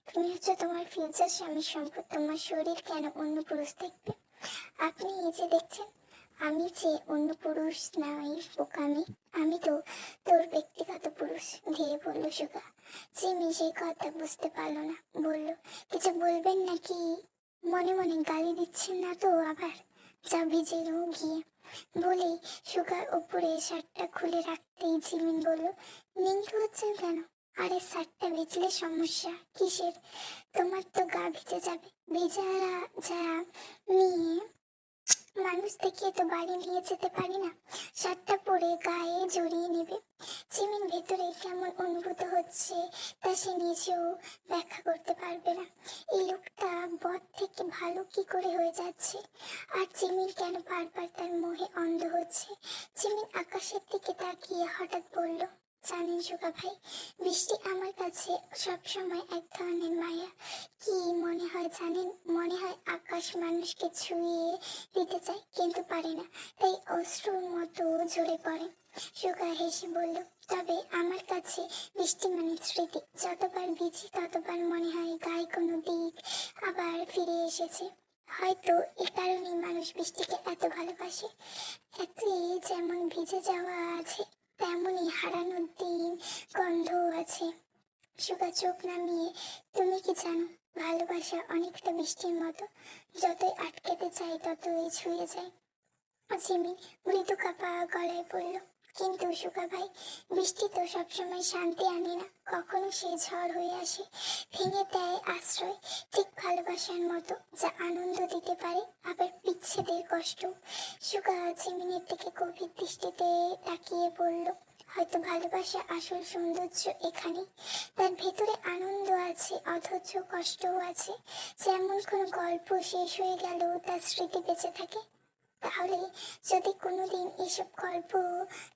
তুমি হচ্ছে তোমার ফিউচার স্বামীর সম্পদ। তোমার শরীর কেন অন্য পুরুষ দেখবে? আপনি এই যে দেখছেন, আমি যে অন্য পুরুষ নাই বোকামি, আমি তো তোর ব্যক্তিগত পুরুষ। ধীরে বলল সুগা। জিমি সেই কথা বুঝতে পারলো না, বলল, কিছু বলবেন নাকি? মনে মনে গালি দিচ্ছেন না তো আবার? যা ভিজে নাও গিয়ে। বলেই সুগার উপরে শার্টটা খুলে রাখতেই জিমিন বলল, নিংটু হচ্ছেন কেন? আরে শার্টটা ভিজলে সমস্যা কিসের? তোমার তো গা ভিজে যাবে। ভিজারা যা নিয়ে মানুষ দেখিয়ে তো বাড়ি নিয়ে যেতে পারি না। শার্টটা পরে গায়ে জড়িয়ে নেবে। জিমিন ভেতরে কেমন অনুভূত হচ্ছে তা সে নিজেও ব্যাখ্যা করতে পারবে না। এই লোকটা বদ থেকে ভালো কি করে হয়ে যাচ্ছে? আর জিমিন কেন বারবার তার মোহে অন্ধ হচ্ছে? জিমিন আকাশের দিকে তাকিয়ে হঠাৎ বলল, জানেন সুগা ভাই, বৃষ্টি আমার কাছে সবসময় এক ধরনের মায়া। কি মনে হয় জানেন? মনে হয় আকাশ মানুষকে ছুঁয়ে দিতে চায়, কিন্তু পারে না, তাই অশ্রুর মতো ঝরে পড়ে। সুগা হেসে বলল, তবে আমার কাছে বৃষ্টি মানে স্মৃতি। যতবার ভিজি ততবার মনে হয় গায়ে কোনো দিক আবার ফিরে এসেছে। হয়তো এ কারণেই মানুষ বৃষ্টিকে এত ভালোবাসে। এতে যেমন ভিজে যাওয়া আছে, তেমনই হারানোর দিন গন্ধও আছে। সুগা চোখ নামিয়ে, তুমি কি জানো, ভালোবাসা অনেকটা বৃষ্টির মতো, যতই আটকাতে চাই ততই ছুঁয়ে যায়। জিমি মৃদু কাঁপা গলায় বলল, কিন্তু সুগা ভাই, বৃষ্টি তো সবসময় শান্তি আনে না, কখনো সে ঝড় হয়ে আসে, ভেঙে দেয় আশ্রয়। ঠিক ভালোবাসার মতো, যা আনন্দ দিতে পারে, আবার বিচ্ছেদের কষ্ট। সুগা জিমিনের দিকে গভীর দৃষ্টিতে তাকিয়ে বলল, হয়তো ভালোবাসা আসল সৌন্দর্য এখানে। তার ভেতরে আনন্দ আছে, অথচ কষ্টও আছে। যেমন কোনো গল্প শেষ হয়ে গেল তার স্মৃতি বেঁচে থাকে। তাহলে যদি কোনোদিন এসব গল্প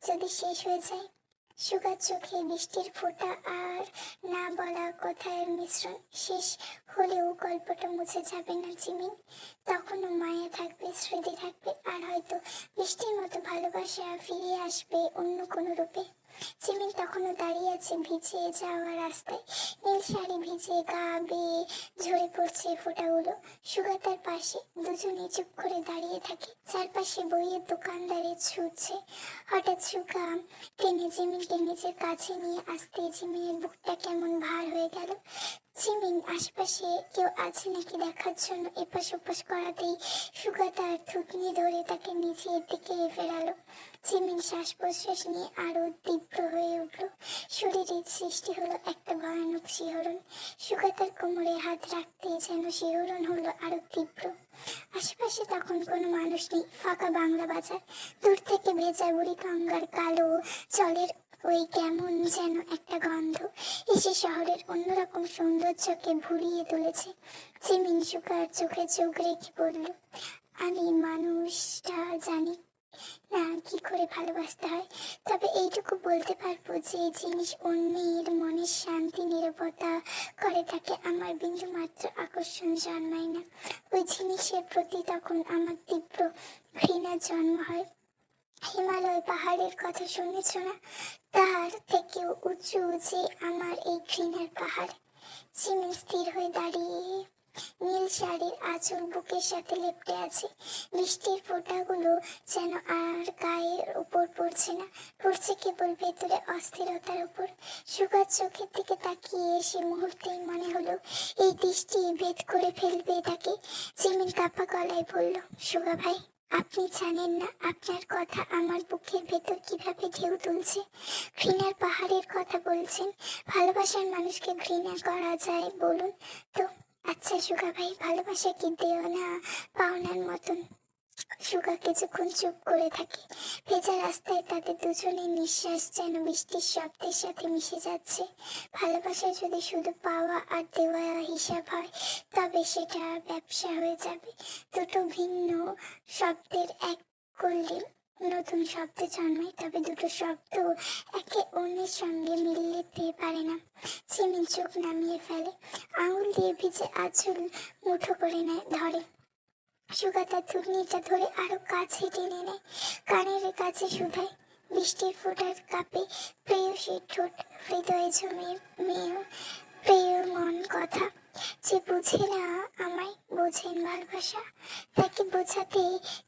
যদি শেষ হয়ে যায়, সুগার চোখে বৃষ্টির ফোঁটা আর না বলা কথার মিশ্রণ, শেষ হলেও গল্পটা মুছে যাবে না জিমিন। তখনও মায়া থাকবে, স্মৃতি থাকবে, আর হয়তো বৃষ্টির মতো ভালোবাসা ফিরে আসবে অন্য কোনো রূপে। জিমিন তখনও দাঁড়িয়ে আছে ভিজে যাওয়া রাস্তায়। নীল শাড়ি ভিজে গা বেয়ে ঝরে পড়ছে ফোঁটাগুলো। সুগা তার পাশে। দুজনে চুপ করে দাঁড়িয়ে থাকে। চারপাশে বইয়ের দোকানদারে ছুটছে। হঠাৎ সুগা টেনে জিমিনকে নিজের কাছে নিয়ে আসতে জিমিনের বুকটা কেমন ভার হয়ে গেল। জিমিন আশপাশে কেউ আছে নাকি দেখার জন্য এপাশ ওপাশ করাতেই সুগা তার থুতনি ধরে তাকে নিজের দিকে ফেরালো। জিমিন শ্বাস প্রশ্বাস নিয়ে আরো তীব্র হয়ে উঠল। শরীরে সৃষ্টি হলো একটা ভয়ানক শিহরণ। সুগা তার কোমরে হাত রাখতেই যেন শিহরণ হলো আরো তীব্র। আশেপাশে তখন কোনো মানুষ নেই, ফাঁকা বাংলা বাজার। দূর থেকে ভেজা বুড়ি গঙ্গার কালো জলের ওই কেমন যেন একটা গন্ধ এসে শহরের অন্যরকম সৌন্দর্যকে ভুলিয়ে তুলেছে। জিমিন সুগার চোখে চোখ রেখে বলল, আমি মানুষটা জানি না কি করে ভালোবাসতে হয়, তবে এইটুকু বলতে পারবো যে জিনিস অন্যের মনের শান্তি নিরাপত্তা করে তাকে আমার বিন্দু মাত্র আকর্ষণ জন্মায় না। ওই জিনিসের প্রতি তখন আমার তীব্র ঘৃণার জন্ম হয়। হিমালয় পাহাড়ের কথা শুনেছ না? তার থেকেও উঁচু যে আমার এই ঘৃণার পাহাড়। জিমিন স্থির হয়ে দাঁড়িয়ে, নীল শাড়ির আঁচল বুকের সাথে লেপ্টে আছে। বৃষ্টির ফোঁটাগুলো যেন আর গায়ের উপর পড়ছে না, পড়ছে কেবল ভেতরে অস্থিরতার উপর। সুগার চোখের দিকে তাকিয়ে সে মুহূর্তেই মনে হলো এই দৃষ্টি ভেদ করে ফেলবে তাকে। জিমিন কাঁপা গলায় বলল, সুগা ভাই, আপনি জানেন না আপনার কথা আমার বুকের ভেতর কিভাবে ঢেউ তুলছে। ঘৃণার পাহাড়ের কথা বলছেন। ভালোবাসার মানুষকে ঘৃণা করা যায় বলুন তো? আচ্ছা সুগা ভাই, ভালোবাসা কি দেও না পাওনার মতন? সুগা কিছুক্ষণ চুপ করে থাকে। ভেজা রাস্তায় তাদের দুজনের নিঃশ্বাস যেন বৃষ্টির শব্দের সাথে মিশে যাচ্ছে। ভালোবাসা যদি শুধু পাওয়া আর দেওয়া হিসাব হয়, তবে সেটা ব্যবসা হয়ে যাবে। দুটো ভিন্ন শব্দের এক করলে নতুন শব্দ জন্মায়, তবে দুটো শব্দ একে অন্যের সঙ্গে মিলতে পারে না। চিমিন চোখ নামিয়ে ফেলে, আঙুল দিয়ে ভিজে আঁচল মুঠো করে ধরে। সুগা তার থুতনিটা ধরে আরো কাছে টেনে নেয়, কানের কাছে শুধায়। বৃষ্টির ফোঁটার কাপে প্রেয়সীর ঠোঁট, হৃদয়ে জমে মেয়ে প্রিয় মন কথা। যে বুঝে না আমায়, বোঝেন ভালোবাসা। তাকে বোঝাতে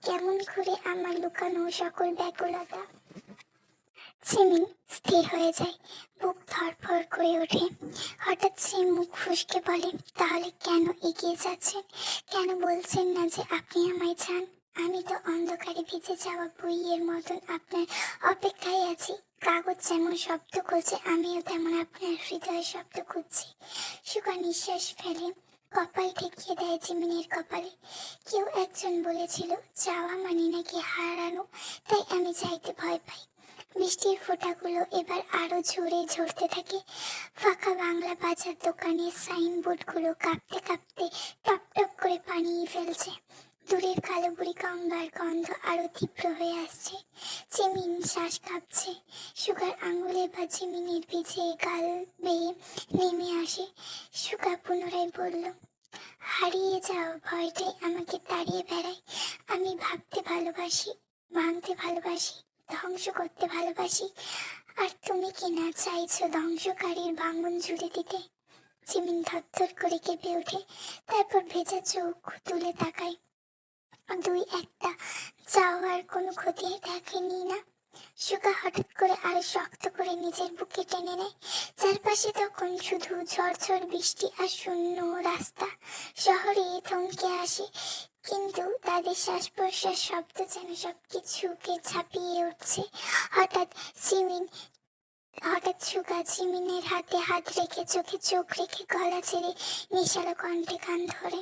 কেমন করে আমার লুকানো সকল ব্যাকুলতা। চিমিন স্থির হয়ে যায়, বুক ধড়ফড় করে ওঠে। হঠাৎ সে মুখ ফুসকে বলে, তাহলে কেন এগিয়ে যাচ্ছেন? কেন বলছেন না যে আপনি আমায় চান? আমি তো অন্ধকারে ভিজে যাওয়া বইয়ের মতন আপনার অপেক্ষায় আছি। কাগজ যেমন শব্দ খুঁজে, আমিও তেমন আপনার হৃদয়ের শব্দ খুঁজছি। সুগা নিঃশ্বাস ফেলে, কপাল ঠেকিয়ে দেয় চিমিনের কপালে। কেউ একজন বলেছিল, চাওয়া মানে নাকি হারানো, তাই আমি চাইতে ভয় পাই। বৃষ্টির ফোঁটাগুলো এবার আরো জোরে ঝরতে থাকে। ফাঁকা বাংলা বাজার দোকানের সাইনবোর্ডগুলো কাঁপতে কাঁপতে টপ টপ করে পানি ফেলছে। দূরের কালো বুড়ি গঙ্গার গন্ধ আরো তীব্র হয়ে আসছে। চিমিন শ্বাস কাঁপছে। সুগার আঙুলে বা চিমিনের ভিজে গাল বেয়ে নেমে আসে। সুগা পুনরায় বলল, হারিয়ে যাওয়া ভয়টাই আমাকে তাড়িয়ে বেড়ায়। আমি ভাবতে ভালোবাসি, ভাঙতে ভালোবাসি, ধ্বংস করতে ভালোবাসি। আর তুমি কি না চাইছো ধ্বংসকারীর ভাঙন জুড়ে দিতে? চিমিন থরথর করে কেঁপে ওঠে, তারপর ভেজা চোখ তুলে তাকায়। দুই একটা চাওয়ার কোনো ক্ষতি দেখেনি না? সুগা হঠাৎ করে আরো শক্ত করে নিজের বুকে টেনে নেয়। চারপাশে তখন শুধু ঝরঝর বৃষ্টি আর শূন্য রাস্তা। শহরে থমকে আসে, কিন্তু তাদের শ্বাস প্রশ্বাস শব্দ যেন সবকিছুকে ছাপিয়ে উঠছে। হঠাৎ সুগা চিমিনের হাতে হাত রেখে, চোখে চোখ রেখে, গলা ছেড়ে নিশালো কণ্ঠে কান ধরে।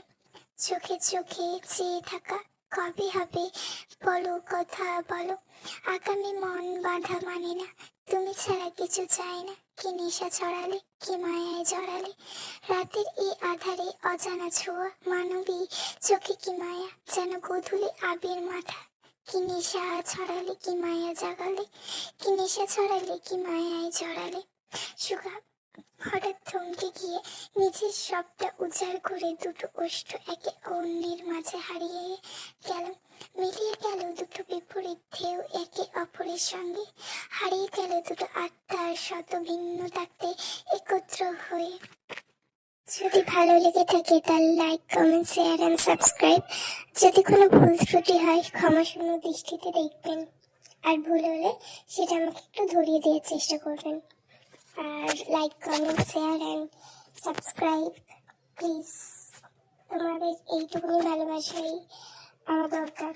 চোখে চোখে চেয়ে থাকা, কবে হবে বলো, কথা বলো। আগামী মন বাধা মানে না, তুমি ছাড়া কিছু চাই না। কি নেশা ছড়ালে, কি মায়ায় জড়ালে। রাতের এই আধারে অজানা ছোঁয়া, মানবী চোখে কি মায়া, যেন গোধূলি আবির মাথা। কি নেশা ছড়ালে, কি মায়া জাগালে, কি নেশা ছড়ালে, কি মায়ায় জড়ালে। সুগা হঠাৎ থমকে গিয়ে নিজের সবটা উজাড় করে দুটো ওষ্ঠ একে অন্যের মাঝে হারিয়ে গেল। মিলিয়ে গেল দুটো বিপরীত ঢেউ একে অপরের সঙ্গে। হারিয়ে গেল দুটো আত্মার শত ভিন্ন থাকতে একত্র হয়ে। যদি ভালো লেগে থাকে তাহলে like, comment, share and subscribe. যদি কোনো ভুল ত্রুটি হয় ক্ষমাশূন্য দৃষ্টিতে দেখবেন, আর ভুল হলে সেটা আমাকে একটু ধরিয়ে দেওয়ার চেষ্টা করবেন। আর like, comment, share and subscribe please. তোমাদের এইটুকুনি ভালোবাসাই আমার দরকার।